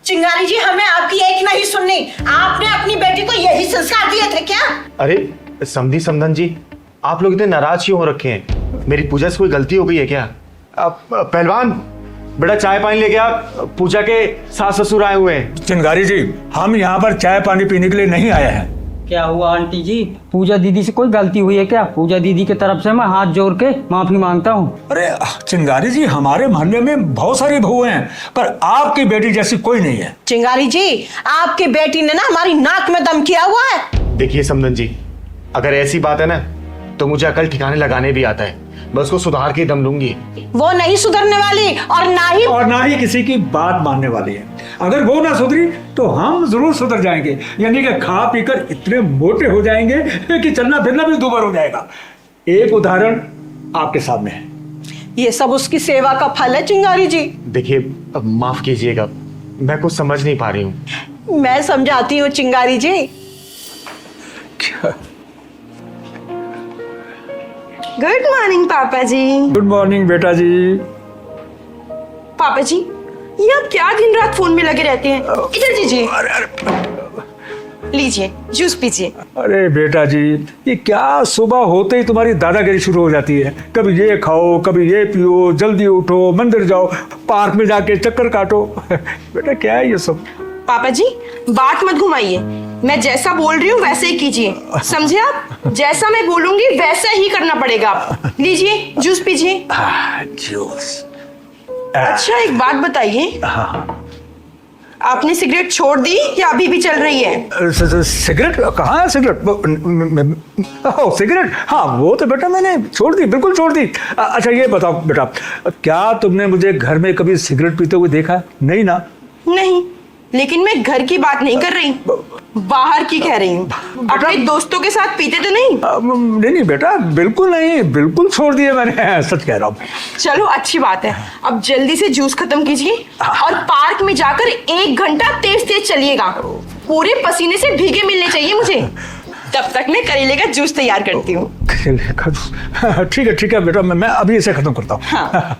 चिंगारी जी, हमें आपकी एक नहीं सुननी। आपने अपनी बेटी को यही संस्कार दिए थे क्या? अरे समधी समधन जी, आप लोग इतने नाराज क्यों हो रखे हैं? मेरी पूजा से कोई गलती हो गई है क्या? पहलवान बेटा चाय पानी लेके आ, पूजा के सास ससुर आए हुए हैं। चिंगारी जी, हम यहाँ पर चाय पानी पीने के लिए नहीं आए हैं। क्या हुआ आंटी जी? पूजा दीदी से कोई गलती हुई है क्या? पूजा दीदी की तरफ से मैं हाथ जोड़ के माफी मांगता हूँ। अरे चिंगारी जी, हमारे मोहल्ले में बहुत सारी बहुएं हैं, पर आपकी बेटी जैसी कोई नहीं है। चिंगारी जी, आपकी बेटी ने ना हमारी नाक में दम किया हुआ है। देखिए समधन जी, अगर ऐसी बात है ना तो मुझे अकल ठिकाने लगाने भी आता है। मैं उसको सुधार के दम लूंगी। वो नहीं सुधरने वाली और ना ही किसी की बात मानने वाली है। अगर वो ना सुधरी तो हम जरूर सुधर जाएंगे, यानी कि खा पीकर इतने मोटे हो जाएंगे कि चलना फिरना भी दूभर हो जाएगा। एक उदाहरण आपके सामने है। ये सब उसकी सेवा का फल है चिंगारी जी। देखिए अब माफ कीजिएगा, मैं कुछ समझ नहीं पा रही हूँ। मैं समझाती हूँ चिंगारी जी। गुड मॉर्निंग पापा जी। गुड मॉर्निंग बेटा जी। पापा जी, ये आप क्या दिन रात फोन में लगे रहते हैं? इधर दीजिए, लीजिए जूस पीजिए। अरे बेटा जी, ये क्या सुबह होते ही तुम्हारी दादागिरी शुरू हो जाती है। कभी ये खाओ, कभी ये पियो, जल्दी उठो, मंदिर जाओ, पार्क में जाके चक्कर काटो। बेटा क्या है ये सब? पापा जी बात मत घुमाइए, मैं जैसा बोल रही हूँ वैसे ही कीजिए, समझे आप? जैसा मैं बोलूंगी वैसा ही करना पड़ेगा। आप लीजिए जूस पीजिए। जूस। अच्छा एक बात बताइए, आपने सिगरेट छोड़ दी या अभी भी चल रही है? सिगरेट कहाँ है? सिगरेट सिगरेट, हाँ वो तो बेटा मैंने छोड़ दी, बिल्कुल छोड़ दी। अच्छा ये बताओ बेटा, क्या तुमने मुझे घर में कभी सिगरेट पीते हुए देखा? नहीं ना? नहीं, लेकिन मैं घर की बात नहीं कर रही, बाहर की कह रही हूँ। अपने दोस्तों के साथ पीते तो नहीं? नहीं बेटा, बिल्कुल नहीं, बिल्कुल छोड़ दिया मैंने, सच कह रहा हूँ। चलो अच्छी बात है, अब जल्दी से जूस खत्म कीजिए और पार्क में जाकर 1 घंटा तेज तेज चलिएगा। पूरे पसीने से भीगे मिलने चाहिए मुझे। तब तक मैं करेले का जूस तैयार करती हूँ। ठीक है बेटा, मैं अभी इसे खत्म करता हूँ। हाँ।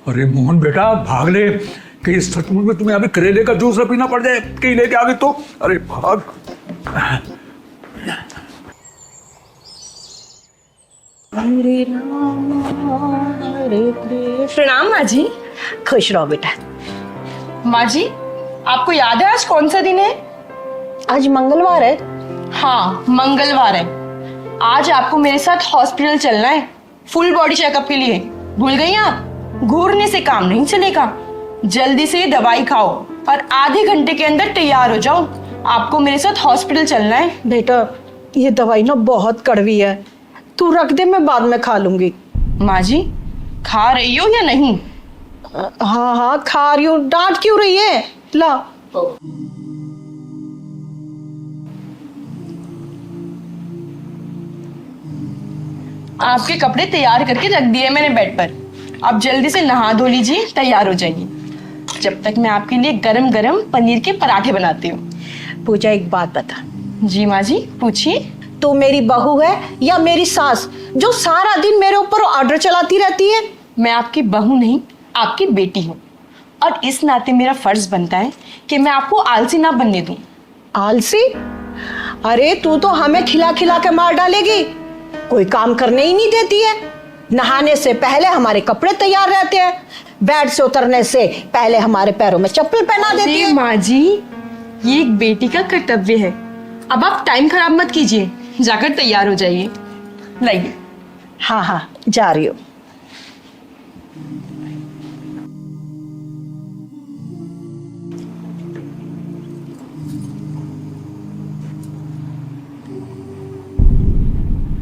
अरे मोहन बेटा, भाग ले, कहीं सचमुच में तुम्हें अभी करेले का जूस न पीना पड़ जाए, कहीं लेके आ गई तो। अरे भाग। प्रणाम माँ जी। खुश रहो बेटा। माँ जी, आपको याद है आज कौन सा दिन है? आज मंगलवार है। हाँ मंगलवार है। आज आपको मेरे साथ हॉस्पिटल चलना है, फुल बॉडी चेकअप के लिए। भूल गई आप? घूरने से काम नहीं चलेगा, जल्दी से दवाई खाओ और आधे घंटे के अंदर तैयार हो जाओ। आपको मेरे साथ हॉस्पिटल चलना है। बेटा ये दवाई ना बहुत कड़वी है, तू रख दे, मैं बाद में खा लूंगी। माँ जी खा रही हो या नहीं? हाँ खा रही हूँ। डांट क्यों रही है? ला। आपके कपड़े तैयार करके रख दिए मैंने बेड पर। आप जल्दी से नहा धो लीजिए, तैयार हो जाइए। जब तक मैं आपके लिए गरम गरम पनीर के पराठे बनाती हूँ। पूजा एक बात बता। जी माँ जी पूछिए। तू मेरी बहू है या मेरी सास जो सारा दिन मेरे ऊपर ऑर्डर चलाती रहती है? मैं आपकी बहू नहीं, आपकी बेटी हूँ, और इस नाते मेरा फर्ज बनता है कि मैं आपको आलसी ना बनने दूं। आलसी? अरे तू तो हमें खिला खिला के मार डालेगी। कोई काम करने ही नहीं देती है। नहाने से पहले हमारे कपड़े तैयार रहते हैं, बेड से उतरने से पहले हमारे पैरों में चप्पल पहना देती है। माँ जी ये एक बेटी का कर्तव्य है। अब आप टाइम खराब मत कीजिए, जाकर तैयार हो जाइए। लाइए। हाँ जा रही हूँ।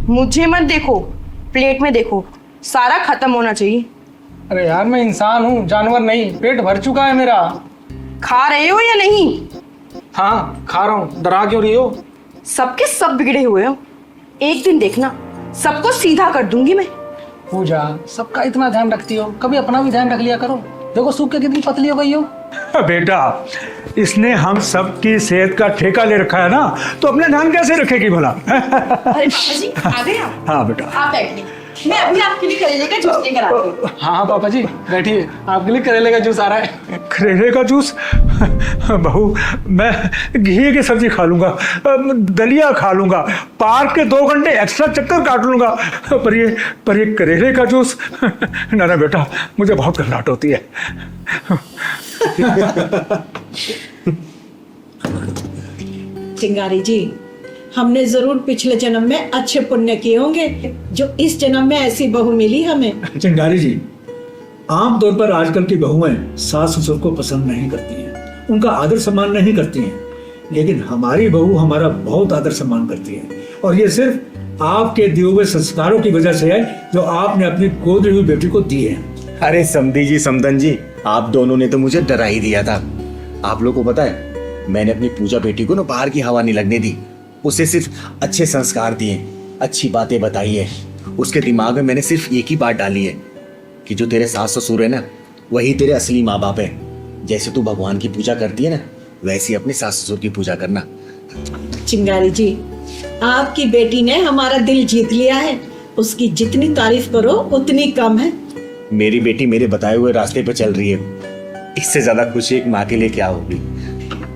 मुझे मत देखो, प्लेट में देखो, सारा खत्म होना चाहिए। अरे यार मैं इंसान हूँ, जानवर नहीं। पेट भर चुका है मेरा। खा रहे हो या नहीं? हाँ खा रहा हूँ। डरा क्यों रही हो? सबके सब बिगड़े हुए हो, एक दिन देखना सबको सीधा कर दूंगी मैं। पूजा सबका इतना ध्यान रखती हो, कभी अपना भी ध्यान रख लिया करो। देखो सूख के कितनी पतली हो गई हो। बेटा, इसने हम सब की सेहत का ठेका ले रखा है ना, तो अपने ध्यान कैसे रखेगी भला? अरे पापा जी आ गए आप? हाँ बेटा। आप बैठिए, मैं अभी आपके लिए करेले का जूस लेकर आती हूँ। हाँ पापा जी बैठिए, आपके लिए करेले का जूस आ रहा है। करेले का जूस? बहू, मैं घी की सब्जी खा लूंगा, दलिया खा लूंगा, पार्क के 2 घंटे एक्स्ट्रा चक्कर काट लूंगा, पर ये करेले का जूस? ना बेटा, मुझे बहुत घबराहट होती है। चिंगारी जी, हमने जरूर पिछले जन्म में अच्छे पुण्य किए होंगे जो इस जन्म में ऐसी बहू मिली हमें। चिंगारी जी, आमतौर पर आजकल की बहुएं सास ससुर को पसंद नहीं करती हैं, उनका आदर सम्मान नहीं करती हैं, लेकिन हमारी बहू हमारा बहुत आदर सम्मान करती है, और ये सिर्फ आपके दिए हुए संस्कारों की वजह से है जो आपने अपनी गोद हुई बेटी को दिए हैं। अरे समधी जी, समधन जी, आप दोनों ने तो मुझे डरा ही दिया था। आप लोगों को पता है, मैंने अपनी पूजा बेटी को ना बाहर की हवा नहीं लगने दी, उसे सिर्फ अच्छे संस्कार दिए, अच्छी बातें बताई है। उसके दिमाग में मैंने सिर्फ एक ही बात डाली है कि जो तेरे सास ससुर है ना, वही तेरे असली माँ बाप है। जैसे तू भगवान की पूजा करती है ना, वैसे ही अपने सास ससुर की पूजा करना। चिंगारी जी, आपकी बेटी ने हमारा दिल जीत लिया है, उसकी जितनी तारीफ करो उतनी कम है। मेरी बेटी मेरे बताए हुए रास्ते पर चल रही है, इससे ज्यादा खुशी एक माँ के लिए क्या होगी।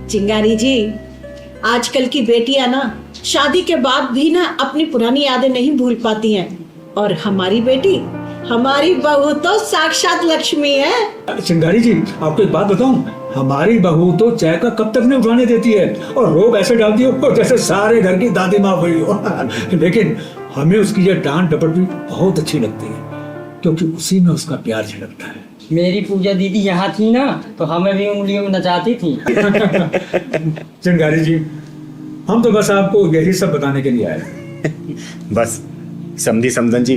चिंगारी जी, आजकल की बेटियां ना शादी के बाद भी ना अपनी पुरानी यादें नहीं भूल पाती हैं, और हमारी बेटी, हमारी बहू तो साक्षात लक्ष्मी है। चिंगारी जी, आपको एक बात बताऊं, हमारी बहू तो चाय का कप तक नहीं उठाने देती है, और रोब ऐसे डालती हो जैसे सारे घर की दादी माँ हुई हो। लेकिन हमें उसकी ये डांट डपट भी बहुत अच्छी लगती है, क्योंकि उसी में उसका प्यार झलकता है। मेरी पूजा दीदी यहाँ थी ना, तो हमें भी उंगलियों में नचाती थी। चिंगारी जी, हम तो बस आपको यही सब बताने के लिए आए हैं। बस समधी समधन जी,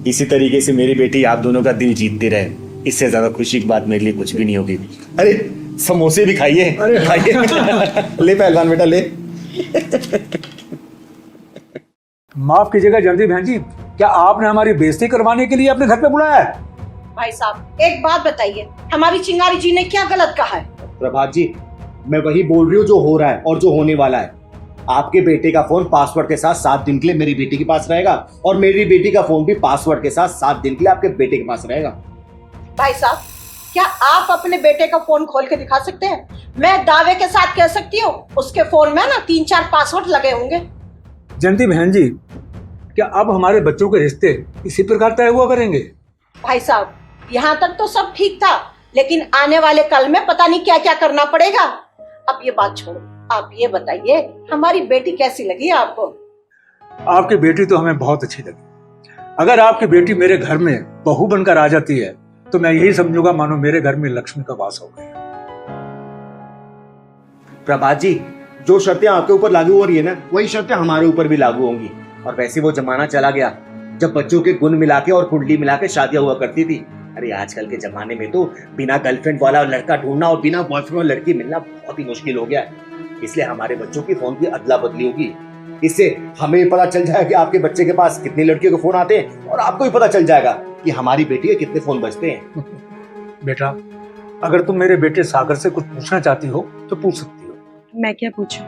इसी तरीके से मेरी बेटी आप दोनों का दिल जीतती रहे, इससे ज्यादा खुशी की बात मेरे लिए कुछ भी नहीं होगी। अरे समोसे भी खाइए, अरे खाइए। ले पहलवान बेटा, ले। माफ कीजिएगा जल्दी बहन जी, क्या आपने हमारी बेइज्जती करवाने के लिए अपने घर पे बुलाया है? भाई साहब, एक बात बताइए, हमारी चिंगारी जी ने क्या गलत कहा है? प्रभात जी, मैं वही बोल रही हूँ जो हो रहा है और जो होने वाला है। आपके बेटे का फोन पासवर्ड के साथ 7 दिन के लिए मेरी बेटी के पास रहेगा, और मेरी बेटी का फोन भी पासवर्ड के साथ 7 दिन के लिए आपके बेटे के पास रहेगा। भाई साहब, क्या आप अपने बेटे का फोन खोल के दिखा सकते हैं? मैं दावे के साथ कह सकती हूँ उसके फोन में ना 3-4 पासवर्ड लगे होंगे। जयंती बहन जी, क्या अब हमारे बच्चों के रिश्ते इसी प्रकार तय हुआ करेंगे? भाई साहब, यहाँ तक तो सब ठीक था, लेकिन आने वाले कल में पता नहीं क्या क्या करना पड़ेगा। अब ये बात छोड़ो, आप ये बताइए हमारी बेटी कैसी लगी आपको? आपकी बेटी तो हमें बहुत अच्छी लगी। अगर आपकी बेटी मेरे घर में बहू बनकर आ जाती है तो मैं यही समझूंगा मानो मेरे घर में लक्ष्मी का वास हो गया। प्रभात जी, जो शर्तें आपके ऊपर लागू हो रही है ना, वही शर्तें हमारे ऊपर भी लागू होंगी। और वैसे वो जमाना चला गया जब बच्चों के गुण मिला के और कुंडली मिला के शादियां हुआ करती थी। अरे आजकल के जमाने में तो बिना गर्लफ्रेंड वाला लड़का ढूंढना और बिना बॉयफ्रेंड वाला लड़की मिलना बहुत ही मुश्किल हो गया है। इसलिए हमारे बच्चों की फोन की अदला बदली होगी। इससे हमें पता चल जाएगा कि आपके बच्चे के पास कितनी लड़कियों के फोन आते हैं, और आपको भी पता चल जाएगा कि हमारी बेटी के कितने फोन बजते हैं। बेटा, अगर तुम मेरे बेटे सागर से कुछ पूछना चाहती हो तो पूछ सकती हो। मैं क्या पूछूं?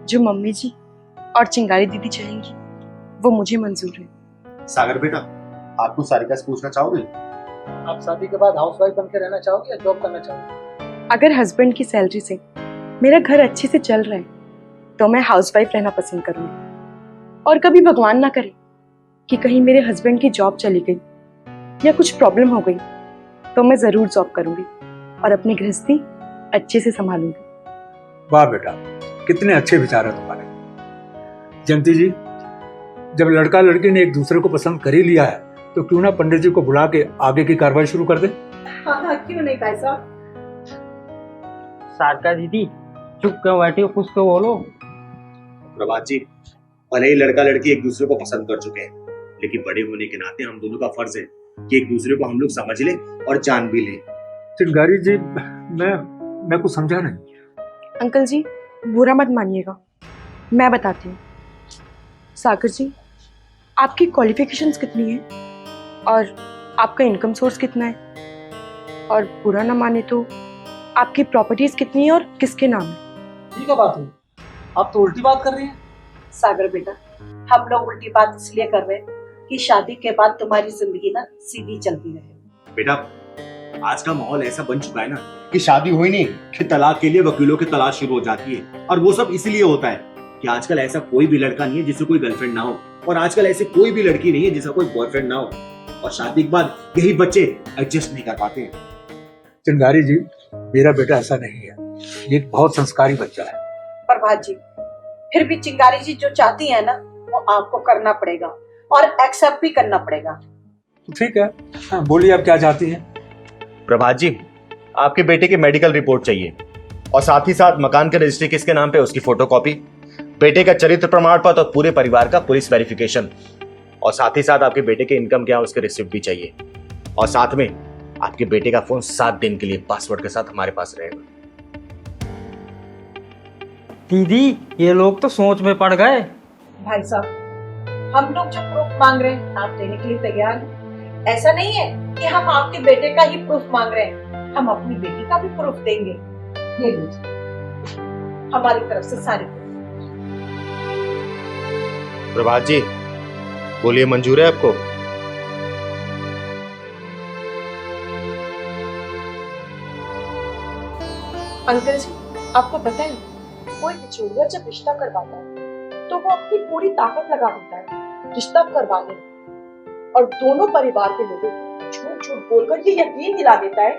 जो मम्मी जी और चिंगारी दीदी चाहेंगी वो मुझे मंजूर है। सागर बेटा, आप कुछ सारिका से पूछना चाहोगे? आप शादी के बाद हाउसवाइफ बन के रहना चाहोगे या जॉब करना चाहोगे? अगर हस्बैंड की सैलरी से मेरा घर अच्छे से चल रहा है तो मैं हाउसवाइफ रहना पसंद करूंगी। और कभी भगवान ना करे कि कहीं मेरे हस्बैंड की जॉब चली गई या कुछ प्रॉब्लम हो गई तो मैं जरूर जॉब करूंगी और अपनी गृहस्थी अच्छे से संभालूंगी। वाह बेटा, कितने अच्छे विचार है तुम्हारे। जयंती जी, जब लड़का लड़की ने एक दूसरे को पसंद कर ही लिया है तो क्यों ना पंडित जी को बुला के आगे की कार्रवाई शुरू कर दे? हाँ, क्यों नहीं भाई साहब। सारका दीदी चुप क्यों बैठी हो, कुछ तो बोलो। प्रभात जी, भले ही लड़का लड़की एक दूसरे को पसंद कर चुके हैं, लेकिन बड़े होने के नाते हम दोनों का फर्ज है कि एक दूसरे को हम लोग समझ लें और जान भी लें। चिंगारी जी, मैं कुछ समझा नहीं। अंकल जी, बुरा मत मानिएगा, मैं बताती हूँ। सागर जी, आपकी क्वालिफिकेशंस कितनी है और आपका इनकम सोर्स कितना है? और बुरा ना माने तो आपकी प्रॉपर्टीज कितनी है और किसके नाम है? ठीक है बात हुई, आप तो उल्टी बात कर रही हैं। सागर बेटा, हम लोग उल्टी बात इसलिए कर रहे हैं कि शादी के बाद तुम्हारी जिंदगी ना सीधी चलती रहे। बेटा, आज का माहौल ऐसा बन चुका है ना कि शादी हुई नहीं कि तलाक के लिए वकीलों की तलाश शुरू हो जाती है। और वो सब इसलिए होता है कि आजकल ऐसा कोई भी लड़का नहीं है जिससे कोई गर्लफ्रेंड ना हो, और आजकल ऐसी कोई भी लड़की नहीं है जिसका कोई बॉयफ्रेंड ना हो, और शादी के बाद यही बच्चे एडजस्ट नहीं कर पाते हैं। चिंगारी जी, मेरा बेटा ऐसा नहीं है, ये एक बहुत संस्कारी बच्चा है। प्रभात जी, फिर भी चिंगारी जी जो चाहती है ना वो आपको करना पड़ेगा और एक्सेप्ट भी करना पड़ेगा। तो ठीक है, हाँ, बोलिए आप क्या चाहती हैं। प्रभात जी, आपके बेटे की मेडिकल रिपोर्ट चाहिए, और साथ ही साथ मकान के रजिस्ट्री किसके नाम पे उसकी फोटोकॉपी, बेटे का चरित्र प्रमाण पत्र और पूरे परिवार का पुलिस वेरिफिकेशन, और साथ ही साथ आपके बेटे के इनकम क्या है उसके रिसिप्ट भी चाहिए, और साथ में आपके बेटे का फोन 7 दिन के लिए पासवर्ड के साथ हमारे पास रहेगा। दीदी, ये लोग तो सोच में पड़ गए। भाई साहब, हम लोग जो प्रूफ मांग रहे हैं आप देने के लिए तैयार हैं। ऐसा नहीं है कि हम आपके बेटे का ही प्रूफ मांग रहे हैं, हम अपनी बेटी का भी प्रूफ देंगे। ये लीजिए हमारी तरफ से सारे proof। प्रभात जी, बोलिए, मंजूर है आपको? अंकल जी, आपको पता है कोई बिचौलिया जब रिश्ता करवाता है तो वो अपनी पूरी ताकत लगा देता है रिश्ता करवाने में, और दोनों परिवार के लोगों को झूठ झूठ बोलकर ये यकीन दिला देता है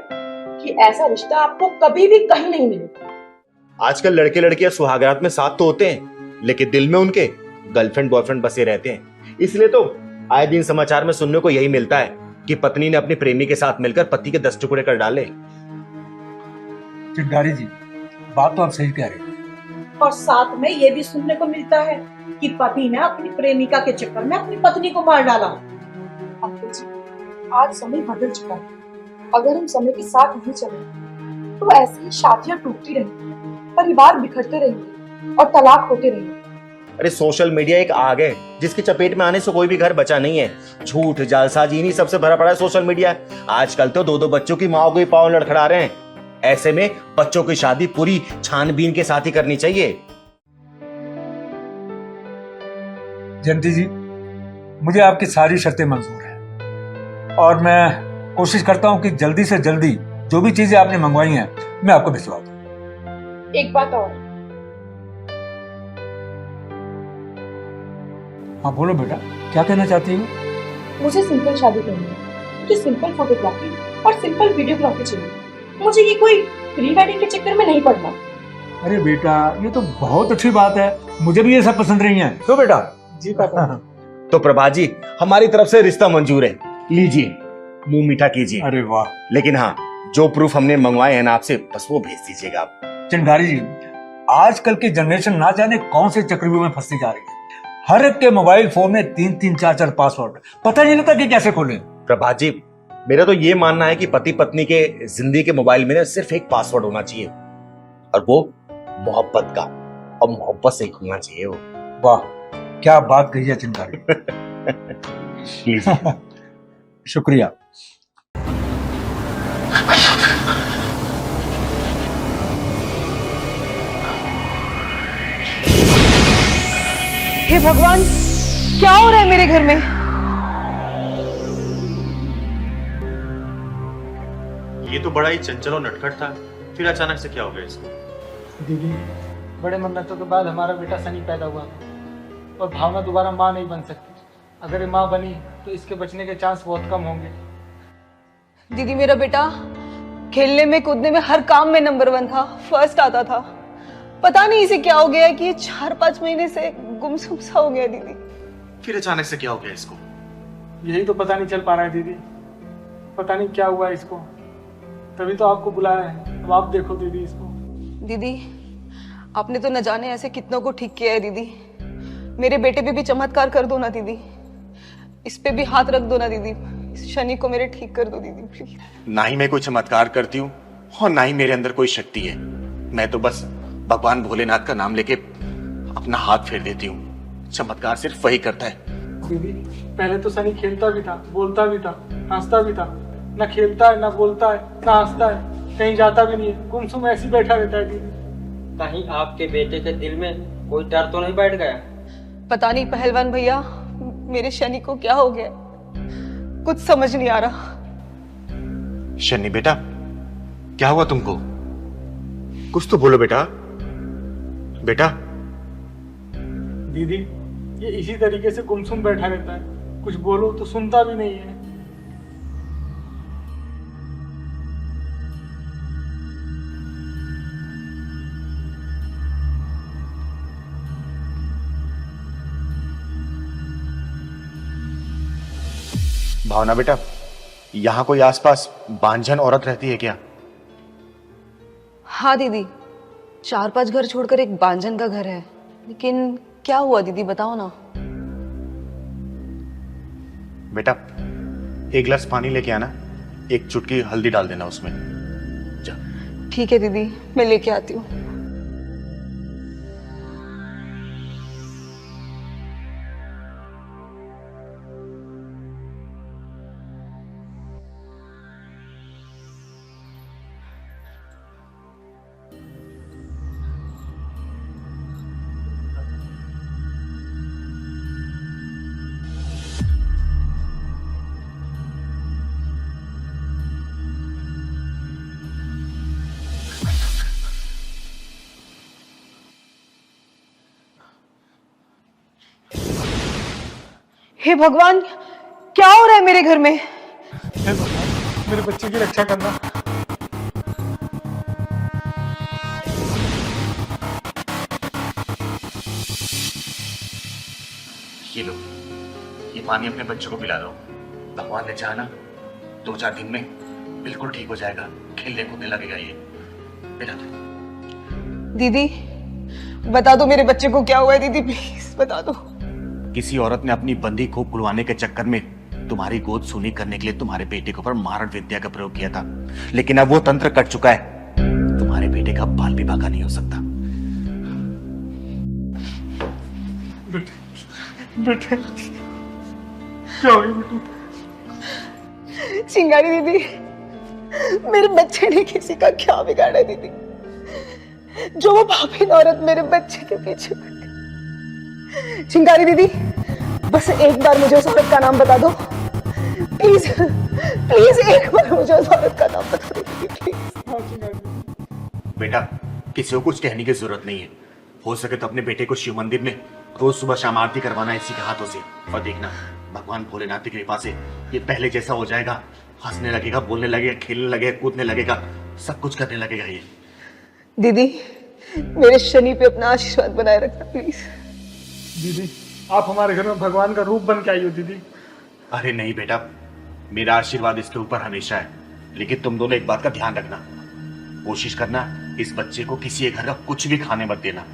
कि ऐसा रिश्ता आपको कभी भी कहीं नहीं मिलेगा। आजकल लड़के लड़कियां सुहागरात में साथ तो होते हैं, लेकिन दिल में उनके गर्लफ्रेंड बॉयफ्रेंड बसे रहते हैं। इसलिए तो आए दिन समाचार में सुनने को यही मिलता है कि पत्नी ने अपने प्रेमी के साथ मिलकर पति के 10 टुकड़े कर डाले। चिंगारी जी, बात तो आप सही कह रहे हैं। और साथ में ये भी सुनने को मिलता है कि पति ने अपनी प्रेमिका के चक्कर में अपनी पत्नी को मार डाला। अंकल जी, आज समय बदल चुका है, अगर हम समय के साथ नहीं चले तो ऐसी शादियां टूटती रहेंगी, परिवार बिखरते रहेंगे और तलाक होते रहेंगे। अरे सोशल मीडिया एक आग है जिसकी चपेट में आने से कोई भी घर बचा नहीं है। झूठ, जालसाजी, इन्हीं सबसे भरा पड़ा है सोशल मीडिया। आजकल तो 2-2 बच्चों की माओ को ही पांव लड़खड़ा रहे हैं। ऐसे में बच्चों की शादी पूरी छानबीन के साथ ही करनी चाहिए। जयंती जी, मुझे आपकी सारी शर्तें मंजूर हैं, और मैं कोशिश करता हूं कि जल्दी से जल्दी जो भी चीजें आपने मंगवाई हैं मैं आपको भिजवा दूं। एक बात और, हाँ बोलो बेटा, क्या कहना चाहती हो? मुझे सिंपल शादी करनी है, मुझे सिंपल फोटोग्राफी और सिंपल वीडियोग्राफी चाहिए। मुझे ये कोई प्री वेडिंग के चक्कर में नहीं पड़ना। अरे बेटा, ये तो बहुत अच्छी बात है, मुझे भी ये सब पसंद नहीं है। तो बेटा जी पापा। तो प्रभात जी, हमारी तरफ से रिश्ता मंजूर है, लीजिए, मुंह मीठा कीजिए। अरे वाह। लेकिन हाँ, जो प्रूफ हमने मंगवाए हैं ना आपसे, बस वो भेज दीजिएगा आप। चिंगारी जी, आजकल की जनरेशन ना जाने कौन से चक्रव्यूह में फंसती जा रही है। हर एक के मोबाइल फोन में 3-3, 4-4 पासवर्ड, पता नहीं लगता कि कैसे खोलें। प्रभात जी, मेरा तो ये मानना है कि पति पत्नी के जिंदगी के मोबाइल में ना सिर्फ एक पासवर्ड होना चाहिए, और वो मोहब्बत का, और मोहब्बत से खुलना चाहिए वो। वाह, क्या बात कही है चिंगारी। शुक्रिया। हे भगवान, क्या हो रहा है मेरे घर में? ये तो बड़ा ही चंचल और नटखट था, फिर अचानक से क्या हो गया इसको? दीदी, बड़े मन्नतों के बाद हमारा बेटा सनी पैदा हुआ, और भावना दोबारा माँ नहीं बन सकती। अगर ये माँ बनी तो इसके बचने के चांस बहुत कम होंगे। दीदी, मेरा बेटा खेलने में कूदने में हर काम में नंबर 1 था, फर्स्ट आता था। पता नहीं इसे क्या हो गया है कि ये 4-5 महीने से गुमसुम सा हो गया दीदी। फिर अचानक से क्या हो गया इसको? यही तो पता नहीं चल पा रहा है दीदी, पता नहीं क्या हुआ है इसको। तभी तो आपको बुलाया है, अब आप देखो दीदी इसको। दीदी, आपने तो न जाने ऐसे कितनों को ठीक किया है दीदी। मेरे बेटे पे भी चमत्कार कर दो ना दीदी, इस पे भी हाथ रख दो ना दीदी, इस शनि को मेरे ठीक कर दो दीदी प्लीज। ना ही मैं कोई चमत्कार करती हूँ और ना ही मेरे अंदर कोई शक्ति है। मैं तो बस भगवान भोलेनाथ का नाम लेके अपना हाथ फेर देती हूँ। चमत्कार सिर्फ वही करता है। दीदी, पहले तो सनी खेलता भी था, बोलता भी था, हंसता भी था, ना खेलता है, ना बोलता है, ना हंसता है, कहीं जाता भी नहीं है, गुमसुम ऐसे ही बैठा रहता है दीदी। कहीं आपके बेटे के दिल में कोई डर तो नहीं बैठ गया? पता नहीं पहलवान भैया, मेरे शनि को क्या हो गया, कुछ समझ नहीं आ रहा। शनि बेटा, क्या हुआ तुमको? कुछ तो बोलो बेटा। बेटा दीदी ये इसी तरीके से गुमसुम बैठा रहता है, कुछ बोलो तो सुनता भी नहीं है। भावना बेटा, यहाँ कोई आसपास बांझन औरत रहती है क्या? हाँ दीदी, 4-5 घर छोड़कर एक बांझन का घर है, लेकिन क्या हुआ दीदी बताओ ना। बेटा एक गिलास पानी लेके आना, एक चुटकी हल्दी डाल देना उसमें। जा। ठीक है दीदी, मैं लेके आती हूँ। हे भगवान, क्या हो रहा है मेरे घर में? हे भगवान, मेरे बच्चे की रक्षा करना। ये लो, ये पानी अपने बच्चों को पिला दो। भगवान ने चाहा ना 2-4 दिन में बिल्कुल ठीक हो जाएगा, खेलने कूदने लगेगा ये। पिला दो। दीदी बता दो मेरे बच्चे को क्या हुआ है, दीदी प्लीज बता दो। किसी औरत ने अपनी बंदी को खुलवाने के चक्कर में तुम्हारी गोद सूनी करने के लिए तुम्हारे बेटे के ऊपर मारण विद्या का प्रयोग किया था, लेकिन अब वो तंत्र कट चुका है, तुम्हारे बेटे का बाल विवाह का नहीं हो सकता। बेटे क्या हो गया बेटे? चिंगारी दीदी, मेरे बच्चे ने किसी का क्या बिगाड़ा है दीदी, जो वो पापी औरत मेरे बच्चे के पीछे पड़ गई। चिंगारी दीदी, बस एक बार मुझे उस औरत का नाम बता दो प्लीज, प्लीज एक बार मुझे उस औरत का नाम बता दो दीदी प्लीज। बेटा किसी को कुछ कहने की जरूरत नहीं है, हो सके तो अपने बेटे को शिव मंदिर में रोज सुबह शाम आरती करवाना इसी के हाथों से, और देखना भगवान भोलेनाथ की कृपा से ये पहले जैसा हो जाएगा, हंसने लगेगा, बोलने लगेगा, खेलने लगेगा, कूदने लगेगा, सब कुछ करने लगेगा ये। दीदी मेरे शनि पे अपना आशीर्वाद बनाए रखना प्लीज। दीदी आप हमारे घर में भगवान का रूप बन के आई हो दीदी। अरे नहीं बेटा, मेरा आशीर्वाद इसके ऊपर हमेशा है, लेकिन तुम दोनों एक बात का ध्यान रखना, कोशिश करना इस बच्चे को किसी एक घर का कुछ भी खाने मत देना,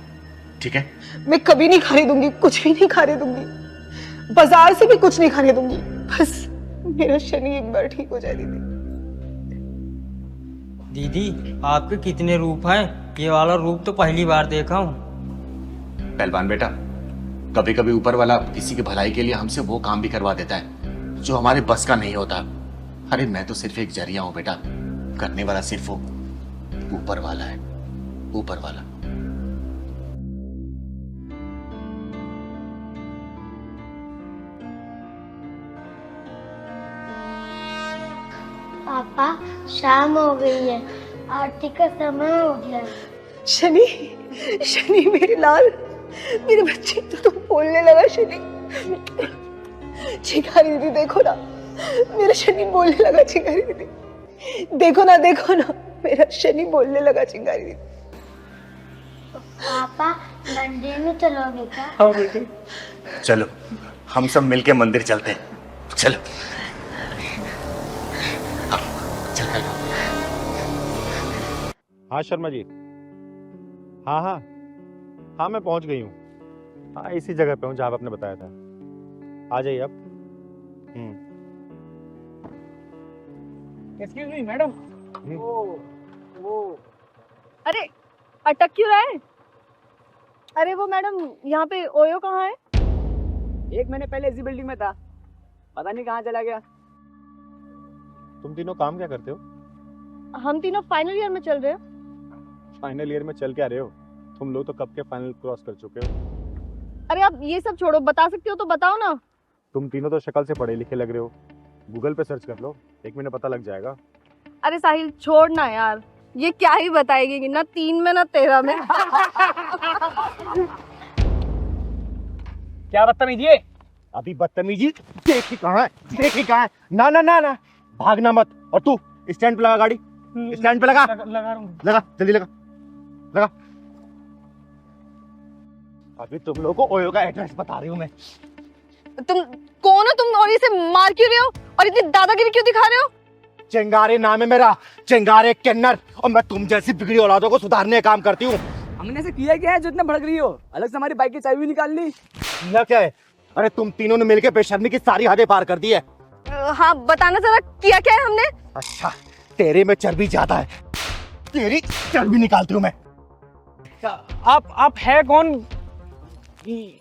ठीक है? मैं कभी नहीं खाने दूंगी, कुछ भी नहीं खाने दूंगी, बाजार से भी कुछ नहीं खाने दूंगी, बस मेरा शनि एक बार ठीक हो जाए दीदी। दीदी आपके कितने रूप हैं, ये वाला रूप तो पहली बार देखा हूँ। पहलवान बेटा, कभी कभी ऊपर वाला किसी की भलाई के लिए हमसे वो काम भी करवा देता है जो हमारे बस का नहीं होता। अरे मैं तो सिर्फ एक जरिया हूं बेटा, करने वाला सिर्फ वो ऊपर वाला है, ऊपर वाला। पापा शाम हो गई है, आरती का समय हो गया है। शनि, शनि मेरे लाल, मेरे बच्चे तो बोलने लगा शनि। चिंगारी दीदी देखो ना, मेरा शनि बोलने लगा। चिंगारी दीदी देखो ना, देखो ना, मेरा शनि बोलने लगा। चिंगारी दीदी पापा मंदिर में चलोगे क्या? हाँ बेटे चलो हम सब मिलके मंदिर चलते हैं, चलो। चल। हाँ शर्मा जी, हाँ हाँ हाँ मैं पहुंच गई हूँ। हाँ इसी जगह पे हूँ जहाँ आपने बताया था, आ जाइए आप। एक्सक्यूज मी मैडम, वो अरे अटक क्यों रहा है? अरे वो मैडम यहाँ पे ओयो कहाँ है? 1 महीने पहले इसी बिल्डिंग में था, पता नहीं कहाँ चला गया। तुम तीनों काम क्या करते हो? हम तीनों फाइनल ईयर में चल रहे हैं। फाइनल ईयर में चल क्या रहे हो? तुम लोग तो कब के फाइनल क्रॉस कर चुके हो। अरे आप ये सब छोड़ो, बता सकते हो तो बताओ ना। तुम तीनों तो शक्ल से पढ़े लिखे लग रहे हो। गूगल पे सर्च कर लो, 1 मिनट पता लग जाएगा। अरे साहिल छोड़ ना यार, ये क्या ही बताएगी, ना 3 में ना 13 में। क्या बदतमीजी है? अभी बदतमीजी देखी कहाँ है, देखी कहाँ है। ना ना ना ना, भागना मत। और तू स्टैंड पे लगा गाड़ी, स्टैंड पे लगा। लगा रहा हूँ। लगा जल्दी लगा, लगा। अभी तुम लोगों को ओयो का एड्रेस बता रही हूँ मैं। तुम कौन हो तुम, और इसे मार क्यों रहे हो और इतनी दादागिरी क्यों दिखा रहे हो? चिंगारे नाम है मेरा, चिंगारे किन्नर, और मैं तुम जैसी बिगड़ी औलादों को सुधारने का काम करती हूँ। हमने से किया क्या है जो इतना भड़क रही हो? अलग से हमारी बाइक की चाबी भी निकाल ली। यह क्या है? अरे तुम तीनों ने मिलकर बेशर्मी की सारी हदें पार कर दी है। हाँ बताना जरा, किया क्या है हमने? अच्छा, तेरे में चर्बी ज्यादा है, तेरी चर्बी निकालती हूँ मैं। आप है कौन?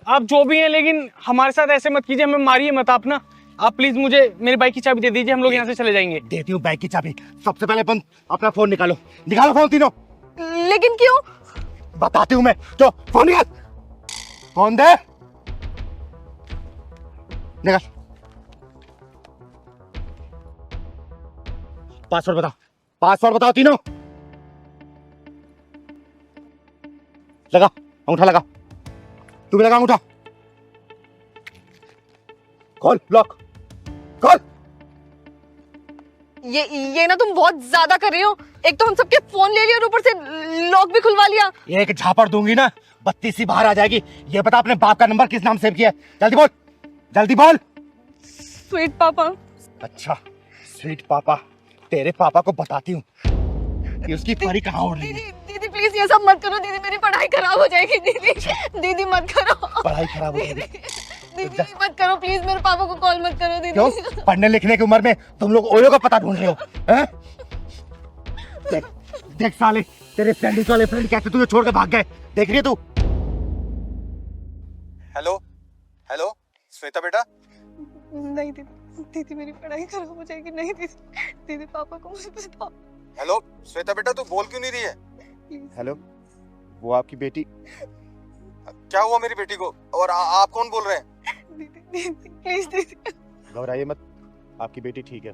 आप जो भी हैं, लेकिन हमारे साथ ऐसे मत कीजिए, हमें मारिए मत आप ना। आप प्लीज मुझे मेरी बाइक की चाबी दे दीजिए, हम लोग यहाँ से चले जाएंगे। देती हूँ बाइक की चाबी। सबसे पहले अपन अपना फोन निकालो, निकालो फोन तीनों। लेकिन क्यों? बताती हूँ मैं, तो फोन निकाल। फोन दे, निकाल। पासवर्ड बताओ, पासवर्ड बताओ तीनों। लगा अंगूठा, लगा तू भी लगा अंगूठा। खोल लॉक, खोल। ये ना तुम बहुत ज्यादा कर रही हो। एक तो हम सबके फोन ले लिया और ऊपर से लॉक भी खुलवा लिया। एक झापड़ दूंगी ना, बत्ती सी बाहर आ जाएगी। ये बता अपने बाप का नंबर किस नाम सेव किया है? जल्दी बोल, जल्दी बोल। स्वीट पापा। अच्छा, स्वीट पापा। तेरे पापा को बताती हूँ कि उसकी परी कहाँ उड़ रही है। दीदी प्लीज ये सब मत करो, दीदी मेरी पढ़ाई खराब हो जाएगी। दीदी दीदी मत करो, पढ़ाई खराब हो जाएगी। दीदी मत करो प्लीज, मेरे पापा को कॉल मत करो दीदी। क्यों? पढ़ने लिखने की उम्र में तुम लोग ओयो का पता ढूंढ रहे हो, हैं? देख देख साले, तेरे फ्रेंड वाले फ्रेंड कैसे तुझे छोड़ के भाग गए, देख रही है तू? हेलो हेलो, श्वेता बेटा। नहीं दीदी, दीदी मेरी पढ़ाई खराब हो जाएगी। नहीं दीदी, दीदी पापा को मुझे बताओ। हेलो श्वेता बेटा, तू बोल क्यों नहीं रही है? हेलो, वो आपकी बेटी? क्या हुआ मेरी बेटी को? और आप कौन बोल रहे हैं? दीदी दीदी प्लीज दीदी। घबराइए मत, आपकी बेटी ठीक है।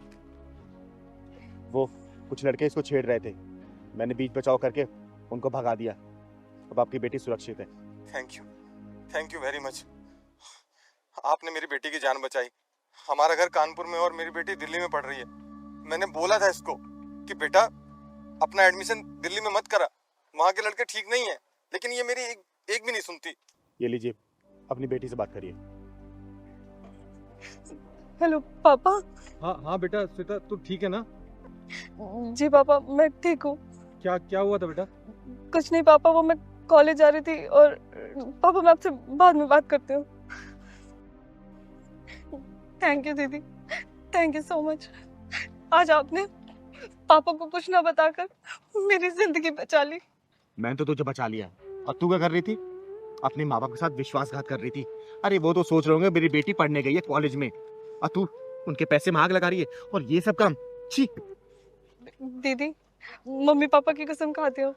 वो कुछ लड़के इसको छेड़ रहे थे, मैंने बीच बचाव करके उनको भगा दिया। अब आपकी बेटी सुरक्षित है। Thank you very much. आपने मेरी बेटी की जान बचाई। हमारा घर कानपुर में और मेरी बेटी दिल्ली में पढ़ रही है। मैंने बोला था इसको कि बेटा अपना एडमिशन दिल्ली में मत करा, वहाँ के लड़के ठीक नहीं है, लेकिन ये मेरी एक भी नहीं सुनती। ये लीजिए, अपनी बेटी से बात करिए। हेलो पापा। हाँ बेटा, श्वेता तू ठीक है ना? जी पापा मैं ठीक हूँ। क्या हुआ था बेटा? कुछ नहीं पापा, वो मैं कॉलेज जा रही थी और पापा मैं आपसे बाद में बात करती हूँ। थैंक यू दीदी, थैंक यू सो मच। आज आपने पापा को कुछ ना बताकर मेरी जिंदगी बचा ली। मैंने तो तुझे बचा लिया, और तू क्या कर रही थी? अपने माँ बाप के साथ विश्वासघात कर रही थी। अरे वो तो सोच रहे होंगे मेरी बेटी पढ़ने गई है कॉलेज में, और तू उनके पैसे में आग लगा रही है, और ये सब काम छी। दीदी मम्मी पापा की कसम खाती हूँ,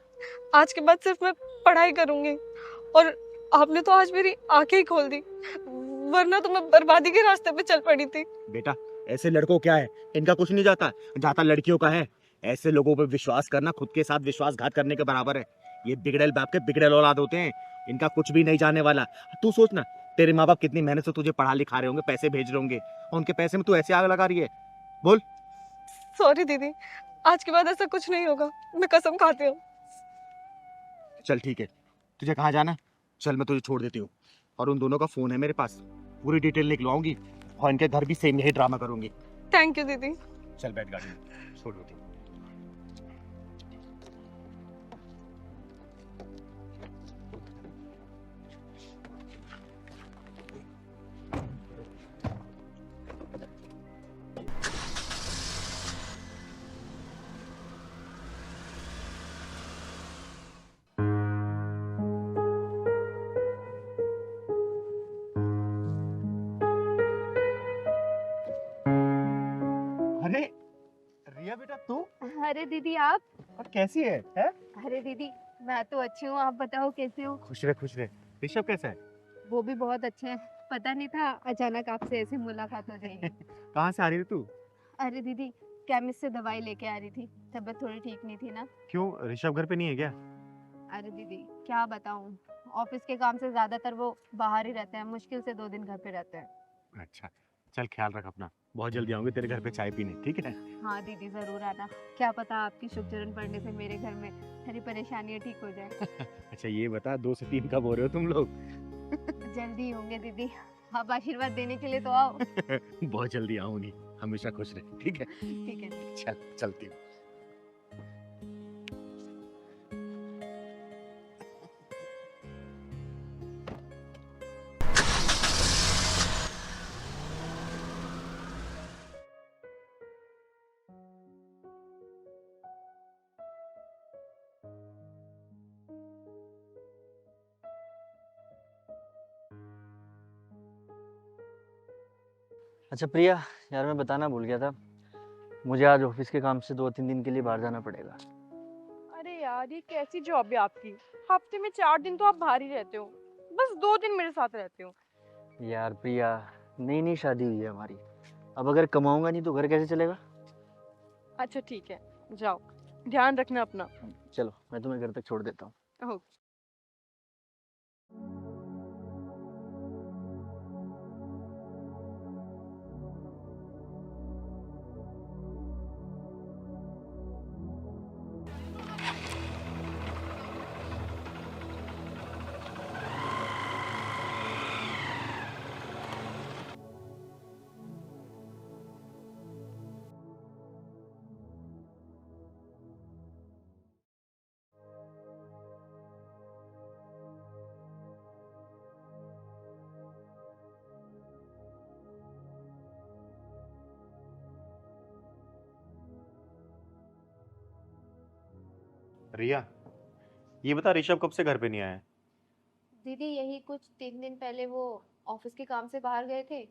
आज के बाद सिर्फ मैं पढ़ाई करूंगी। और आपने तो आज मेरी आंखें ही खोल दी, वरना तो मैं बर्बादी के रास्ते पे चल पड़ी थी। बेटा ऐसे लड़कों क्या है, इनका कुछ नहीं जाता, जाता लड़कियों का है। ऐसे लोगों पे विश्वास करना खुद के साथ विश्वासघात करने के बराबर है। ये बिगड़ेल बाप के बिगड़ेल औलाद होते हैं, इनका कुछ भी नहीं जाने वाला। तू सोचना, तेरे माँ बाप कितनी मेहनत से तुझे पढ़ा लिखा रहे होंगे, पैसे भेज रहे होंगे, और उनके पैसे में तू ऐसे आग लगा रही है। बोल। सॉरी दीदी, आज के बाद ऐसा कुछ नहीं होगा, मैं कसम खाती हूँ। चल ठीक है, तुझे कहाँ जाना? चल मैं तुझे छोड़ देती हूँ, और उन दोनों का फोन है मेरे पास, पूरी डिटेल निकलवाऊंगी, और इनके घर भी सेम यही ड्रामा करूंगी। थैंक यू दीदी। चल बैठ गाड़ी में, छोड़ देती हूँ। अरे दीदी आप। और कैसी है, है? अरे दीदी मैं तो अच्छी हूँ, आप बताओ कैसे हो? खुश रहे खुश रहे। ऋषभ कैसा है? वो भी बहुत अच्छे हैं। पता नहीं था अचानक आपसे ऐसी मुलाकात हो जाएगी। कहाँ से आ रही थी तू? अरे दीदी केमिस्ट से दवाई लेके आ रही थी, तबीयत थोड़ी ठीक नहीं थी ना। क्यों, ऋषभ घर पे नहीं है क्या? अरे दीदी क्या बताऊँ, ऑफिस के काम से ज्यादातर वो बाहर ही रहते हैं, मुश्किल से 2 दिन घर पे रहते हैं। अच्छा, चल ख्याल रख अपना, बहुत जल्दी आऊंगी तेरे घर पे चाय पीने, ठीक है? हाँ दीदी जरूर आना, क्या पता आपकी शुभ चरण पड़ने से मेरे घर में सारी परेशानियाँ ठीक हो जाए। अच्छा ये बता, 2 से 3 कब हो रहे हो तुम लोग? जल्दी होंगे दीदी, आप आशीर्वाद देने के लिए तो आओ। बहुत जल्दी आऊंगी, हमेशा खुश रहे, ठीक है? ठीक है दीदी। चल चलती हूँ। अच्छा प्रिया, यार मैं बताना भूल गया था, मुझे आज ऑफिस के काम से 2-3 दिन के लिए बाहर जाना पड़ेगा। अरे यार ये कैसी जॉब है आपकी? हफ्ते में 4 दिन तो आप बाहर ही रहते हो, बस 2 दिन मेरे साथ रहते हो। यार प्रिया, नई नई शादी हुई है हमारी, अब अगर कमाऊंगा नहीं तो घर कैसे चलेगा? अच्छा ठीक है, जाओ, ध्यान रखना अपना। चलो मैं तुम्हें घर तक छोड़ देता हूँ। ओके। रिया, ये बता ऋषभ कब से घर पे नहीं आया है? दीदी यही कुछ 3 दिन पहले वो ऑफिस के काम से बाहर गए थे,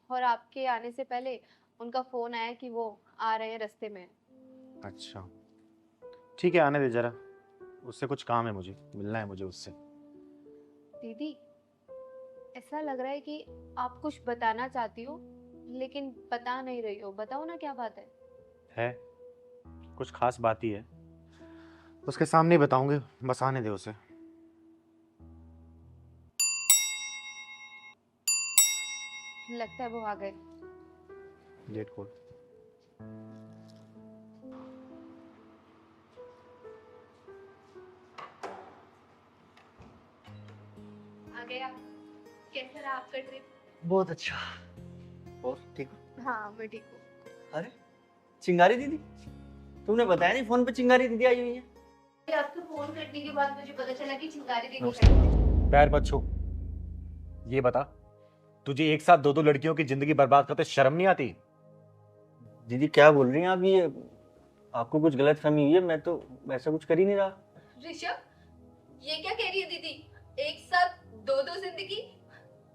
और आपके आने से पहले उनका फोन आया कि वो आ रहे हैं रास्ते में। अच्छा ठीक है, आने दे जरा, उससे कुछ काम है, मुझे मिलना है मुझे उससे। दीदी ऐसा लग रहा है कि आप कुछ बताना चाहती हो लेकिन बता नहीं रही हो, बताओ ना क्या बात है? कुछ खास बात ही है, उसके सामने ही बताऊंगे, बस आने दे उसे। लगता है वो आ गए। गेट खोल। आ गया। कैसा रहा आपका ट्रिप? बहुत अच्छा। और ठीक हो? हाँ मैं ठीक हूँ। अरे चिंगारी दीदी, तुमने बताया नहीं फोन पे चिंगारी दीदी आई हुई है। आपको फोन करने के बाद मुझे पता चला कि चिंगारी दीदी है। पैर मत छू। ये बता, तुझे एक साथ 2-2 लड़कियों की जिंदगी बर्बाद करते शर्म नहीं आती? दीदी क्या बोल रही हैं आप, ये आपको कुछ गलत फहमी हुई है, मैं तो वैसा कुछ कर ही नहीं रहा। ऋषभ ये क्या कह रही है दीदी, एक साथ 2-2 जिंदगी?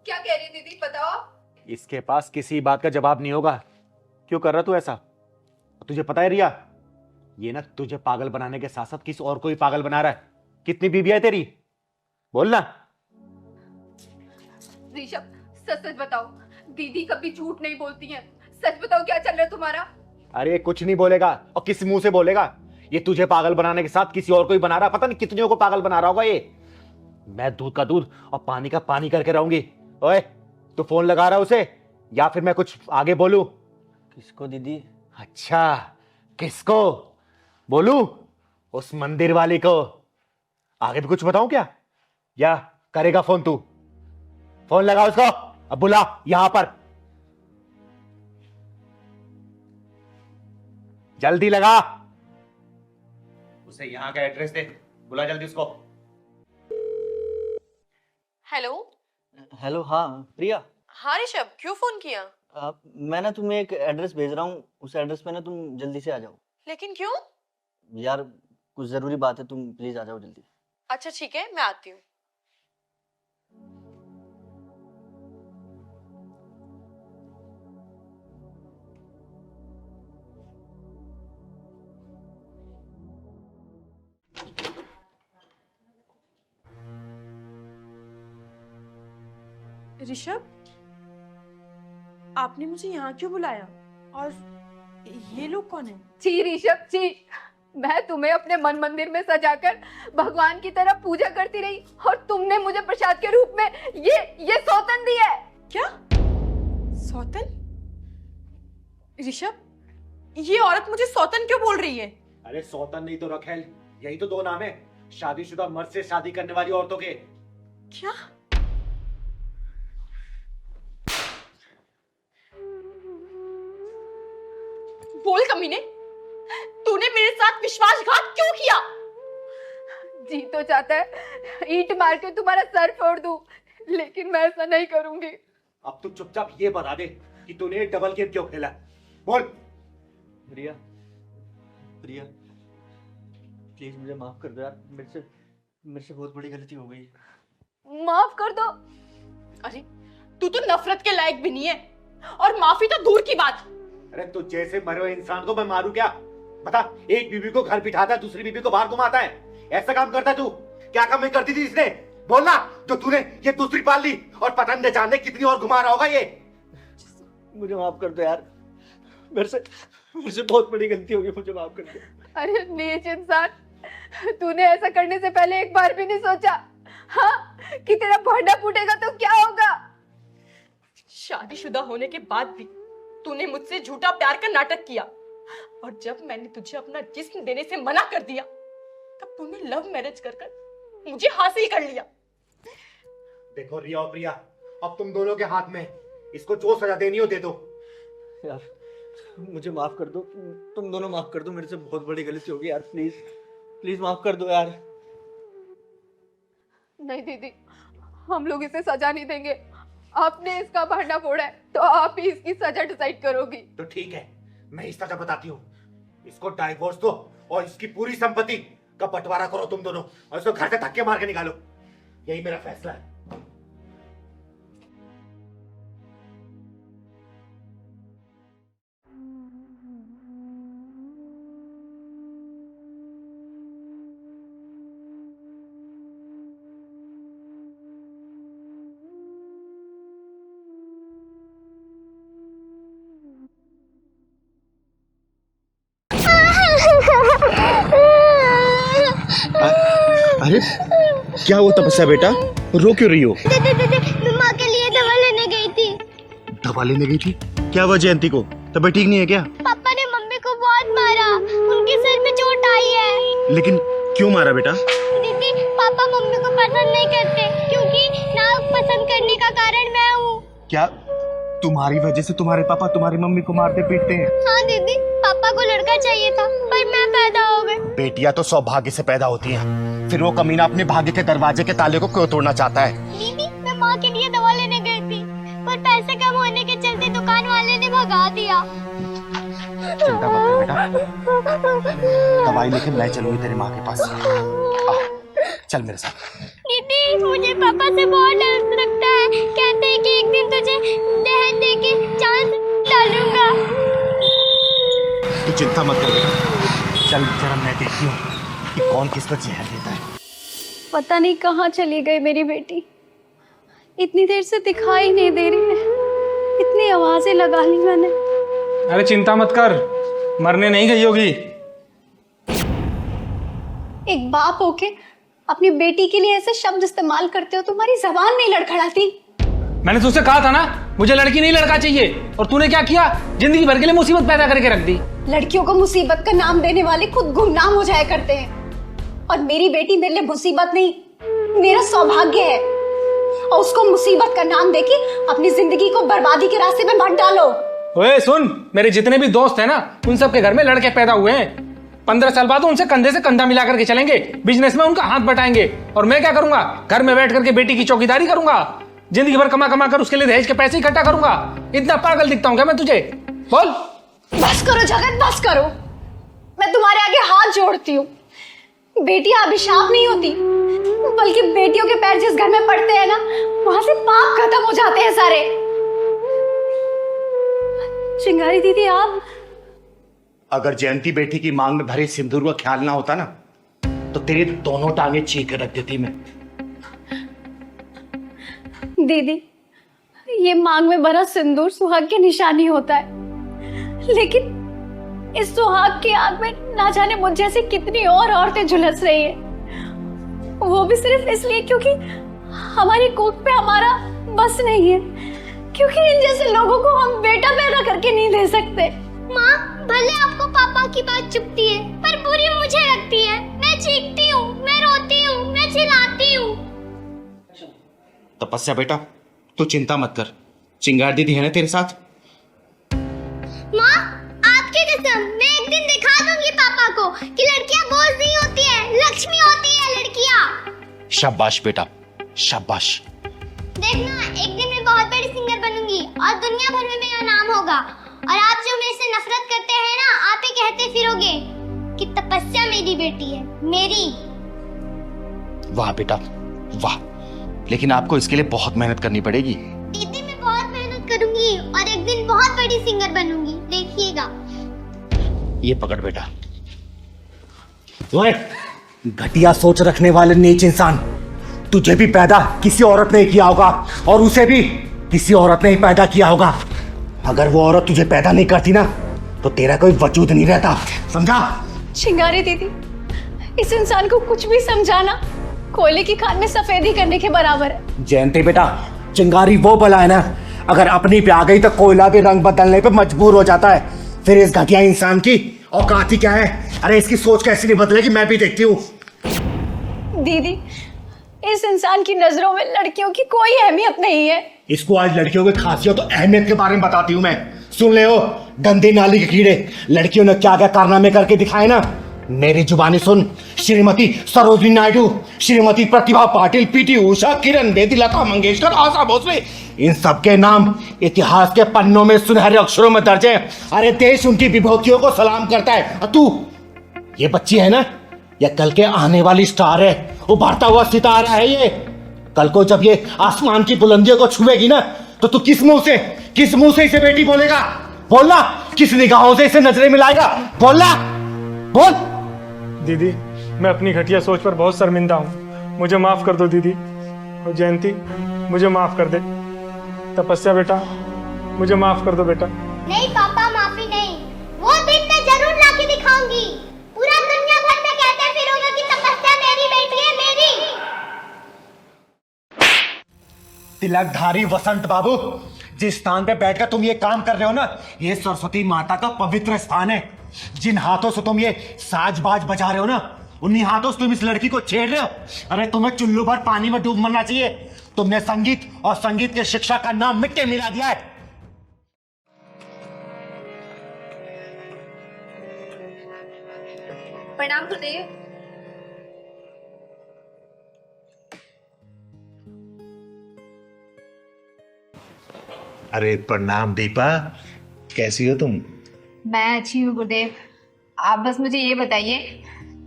क्या कह रही है दीदी, बताओ आप। इसके पास किसी बात का जवाब नहीं होगा। क्यों कर रहा तू ऐसा? तुझे पता है रिया, ये ना तुझे पागल बनाने के साथ साथ किसी और को भी पागल बना रहा है। कितनी बीबियां है तेरी, बोल ना। ऋषभ सच सच बताओ, दीदी कभी झूठ नहीं बोलती हैं, सच बताओ क्या चल रहा है तुम्हारा? अरे कुछ नहीं बोलेगा, और किस मुंह से बोलेगा? ये तुझे पागल बनाने के साथ किसी और को भी बना रहा, पता नहीं कितनियों को पागल बना रहा होगा ये। मैं दूध का दूध और पानी का पानी करके रहूंगी। ओए तू फोन लगा रहा उसे, या फिर मैं कुछ आगे बोलूं? किसको दीदी? अच्छा किसको बोलूं? उस मंदिर वाली को। आगे भी कुछ बताऊं क्या, या करेगा फोन तू? फोन लगा उसको, अब बुला यहां पर, जल्दी लगा। उसे यहां का एड्रेस दे, बुला जल्दी उसको। हेलो। हेलो, हाँ प्रिया। हाँ ऋषभ, क्यों फोन किया? मैं ना तुम्हें एक एड्रेस भेज रहा हूँ, उस एड्रेस पे ना तुम जल्दी से आ जाओ। लेकिन क्यों? यार कुछ जरूरी बात है, तुम प्लीज आ जाओ जल्दी। अच्छा ठीक है, मैं आती हूँ। ऋषभ, आपने मुझे यहाँ क्यों बुलाया? और ये लोग कौन है? छी ऋषभ छी, मैं तुम्हें अपने मन मंदिर में सजाकर भगवान की तरह पूजा करती रही और तुमने मुझे प्रसाद के रूप में ये सौतन दी है। क्या सौतन? ऋषभ, ये औरत मुझे सौतन क्यों बोल रही है? अरे सौतन नहीं तो रखेल, यही तो दो नाम है शादीशुदा मर्द से शादी करने वाली औरतों के। क्या? बोल कमीने, तूने मेरे साथ विश्वासघात क्यों किया? जी तो चाहता है ईंट मार के तुम्हारा सर फोड़ दूं, लेकिन मैं ऐसा नहीं करूंगी। अब तू चुपचाप ये बता दे कि तूने डबल गेम क्यों खेला। बोल। प्रिया, प्रिया प्लीज मुझे माफ कर दो यार, मेरे से बहुत बड़ी गलती हो गई। माफ कर दो? अरे तू तो नफरत के लायक भी नहीं है, और माफी तो दूर की बात। अरे तू जैसे मरे हुए इंसान को मैं मारूं क्या? बता, एक बीवी को घर बिठाता है, दूसरी बीवी को बाहर घुमाता है, ऐसा काम करता है तू? क्या काम नहीं करती थी इसने? बोलना, जो तूने ये दूसरी पाल ली और पता न जाने कितनी और घुमा रहा होगा ये। मुझे माफ कर दो यार, मेरे से बहुत बड़ी गलती हो गई, मुझे माफ कर दो। अरे नीच इंसान, तूने ऐसा करने से पहले एक बार भी नहीं सोचा हाँ कि तेरा भांडा फूटेगा तो क्या होगा? शादीशुदा होने के बाद भी तूने मुझसे झूठा प्यार का नाटक किया, और जब मैंने तुझे अपना जिस्म देने से मना कर दिया, तब तूने लव मैरिज कर मुझे हासिल कर लिया। देखो रिया और प्रिया, अब तुम दोनों के हाथ में, इसको जो सजा देनी हो दे दो। यार मुझे माफ कर दो, तुम दोनों माफ कर दो, मेरे से बहुत बड़ी गलती हो गई यार, प्लीज प्लीज माफ कर दो यार। नहीं दीदी, हम लोग इसे सजा नहीं देंगे। आपने इसका भांडा फोड़ा है तो आप ही इसकी सजा डिसाइड करोगी। तो ठीक है, मैं इस सजा बताती हूँ, इसको डाइवोर्स दो और इसकी पूरी संपत्ति का बंटवारा करो तुम दोनों, और इसको घर से धक्के मार के निकालो, यही मेरा फैसला है। अरे क्या हुआ तपस्या बेटा, रो क्यों रही हो? मैं माँ के लिए दवा लेने गई थी। दवा लेने गई थी? क्या हुआ जयंती को, तबीयत ठीक नहीं है क्या? पापा ने मम्मी को बहुत मारा, उनके सर में चोट आई है। लेकिन क्यों मारा बेटा? दीदी, पापा मम्मी को पसंद नहीं करते, क्योंकि ना पसंद करने का कारण मैं हूँ। क्या तुम्हारी वजह से तुम्हारे पापा तुम्हारी मम्मी को मारते पीटते हैं? हाँ दीदी, पापा को लड़का चाहिए था, पर मैं पैदा हो गई। बेटियां तो सौभाग्य से पैदा होती हैं, फिर वो कमीना अपने भाग्य के दरवाजे के ताले को क्यों तोड़ना चाहता है? दीदी, मैं माँ के लिए दवा लेने गई थी, पर पैसे कम होने के चलते दुकान वाले ने भगा दिया। चिंता मत कर बेटा, दवाई लेके मैं चलूंगी तेरी माँ के पास। चल मेरे साथ। दीदी, मुझे पापा से बहुत डर लगता है, कहते हैं कि एक दिन तुझे दहेज देके चांद डालूंगा। तू चिंता मत कर बेटा, चल जरा मैं देखती हूँ कि कौन किसको जहर देता है। पता नहीं कहाँ चली गई मेरी बेटी, इतनी देर से दिखाई नहीं दे रही है, इतनी आवाजें लगा ली मैंने। अरे चिंता मत कर, मरने नहीं गई होगी। एक बाप होके अपनी बेटी के लिए ऐसे शब्द इस्तेमाल करते हो, तुम्हारी जबान नहीं लड़खड़ाती? मैंने तुझसे कहा था ना, मुझे लड़की नहीं लड़का चाहिए, और तूने क्या किया? जिंदगी भर के लिए मुसीबत पैदा करके रख दी। लड़कियों को मुसीबत का नाम देने वाले खुद गुमनाम हो जाया करते हैं, और मेरी बेटी मेरे लिए मुसीबत नहीं, मेरा सौभाग्य है, और उसको मुसीबत का नाम देके अपनी जिंदगी को बर्बादी के रास्ते में मत डालो। ओए सुन, मेरे जितने भी दोस्त हैं ना, उन सब के घर में लड़के पैदा हुए हैं। 15 साल बाद उनसे कंधे से कंधा मिला करके चलेंगे, बिजनेस में उनका हाथ बटाएंगे, और मैं क्या करूंगा? घर में बैठ करके बेटी की चौकीदारी करूंगा, जिंदगी भर कमा कमा कर उसके लिए दहेज के पैसे इकट्ठा करूंगा। इतना पागल दिखता हूं क्या मैं तुझे? बोल। बस करो जगत, बस करो, मैं तुम्हारे आगे हाथ जोड़ती हूँ। बेटियां अभिशाप नहीं होती, बल्कि बेटियों के पैर जिस घर में पड़ते हैं ना, वहां से पाप खत्म हो जाते हैं सारे। चिंगारी दीदी, आप अगर जयंती बेटी की मांग में भरे सिंदूर का ख्याल ना होता ना, तो तेरे दोनों टांगे चीर के रख देती मैं। दीदी, ये मांग में भरा सिंदूर सुहाग की निशानी होता है, लेकिन इस सुहाग की आग में ना जाने मुझ जैसी कितनी और औरतें झुलस रही हैं, वो भी सिर्फ इसलिए क्योंकि हमारी कोख पे हमारा बस नहीं है, क्योंकि इन जैसे लोगों को हम बेटा पैदा करके नहीं दे सकते। माँ, भले आपको पापा की बात चुभती है, पर बुरी मुझे लगती है। मैं चीखती हूँ, मैं रोती हूँ, मैं चिल्लाती हूँ। तपस्या बेटा, तू चिंता मत कर, चिंगार दीदी है ना तेरे साथ। माँ, आपकी कसम, मैं एक दिन दिखा दूंगी पापा को कि लड़कियाँ बोझ नहीं होती है, लक्ष्मी होती है लड़कियाँ। शाबाश बेटा, शाबाश। देखना, एक दिन मैं बहुत बड़ी सिंगर बनूंगी और दुनिया भर में मेरा नाम होगा। और आप जो मेरे से नफरत करते हैं ना, आप ही कहते फिरोगे कि तपस्या मेरी बेटी है, मेरी। वाह बेटा वाह, लेकिन आपको इसके लिए बहुत मेहनत करनी पड़ेगी। दीदी, मैं बहुत मेहनत करूंगी और एक दिन बहुत बड़ी सिंगर बनूंगी, देखिएगा। ये पकड़ बेटा। ओए, घटिया सोच रखने वाले नीच इंसान, तुझे भी पैदा किसी औरत ने किया होगा और उसे भी किसी औरत ने ही पैदा किया होगा। अगर वो औरत तुझे पैदा नहीं करती ना, तो तेरा कोई वजूद नहीं रहता, समझा? चिंगारी दीदी, इस इंसान को कुछ भी समझाना कोयले की खान में सफेदी करने के बराबर है। जयंती बेटा, चिंगारी वो बला है ना, अगर अपनी पे आ गई तो कोयला भी रंग बदलने पे मजबूर हो जाता है। फिर इस घटिया इंसान की औकात ही क्या है? अरे इसकी सोच कैसी नहीं बदलेगी, मैं भी देखती हूँ। दीदी, इस इंसान की नजरों में लड़कियों की कोई अहमियत नहीं है। इसको आज लड़कियों की खासियत और अहमियत के बारे में बताती हूँ मैं। सुन ले ओ गंदी नाली के कीड़े, लड़कियों ने क्या क्या कारनामे करके दिखाए ना, मेरी जुबानी सुन। श्रीमती सरोजिनी नायडू, श्रीमती प्रतिभा पाटिल, पीटी उषा, किरण बेदी, लता मंगेशकर, आशा भोसले, इन सबके नाम इतिहास के पन्नों में सुनहरे अक्षरों में दर्ज है। अरे देश उनकी विभूतियों को सलाम करता है। और तू, ये बच्ची है ना, यह कल के आने वाली स्टार है, उभरता हुआ सितारा है ये। कल को जब ये आसमान की बुलंदियों को छुएगी ना, तो तू किस मुंह से इसे बेटी बोलेगा? बोलना, किस निगाहों से इसे नजरें मिलाएगा? बोलना, बोल। दीदी, मैं अपनी घटिया सोच पर बहुत शर्मिंदा हूँ, मुझे माफ कर दो दीदी। और जयंती, मुझे माफ कर दे। तपस्या बेटा, मुझे माफ कर दो बेटा। नहीं पापा, माफी नहीं, वो दिन मैं जरूर लाके दिखाऊंगी। पूरा दुनिया भर में कहते फिरोगे कि तपस्या मेरी बेटी है, मेरी। तिलकधारी वसंत बाबू, जिस स्थान पे बैठकर तुम ये काम कर रहे हो ना, ये सरस्वती माता का पवित्र स्थान है। जिन हाथों से तुम ये साज-बाज बजा रहे हो ना, उन्हीं हाथों से तुम इस लड़की को छेड़ रहे हो। अरे तुम्हें चुल्लू भर पानी में डूब मरना चाहिए। तुमने संगीत और संगीत की शिक्षा का नाम मिट्टी मिला दिया है। प्रणाम गुरुदेव। अरे प्रणाम दीपा, कैसी हो तुम? मैं अच्छी हूँ गुरुदेव, आप बस मुझे ये बताइए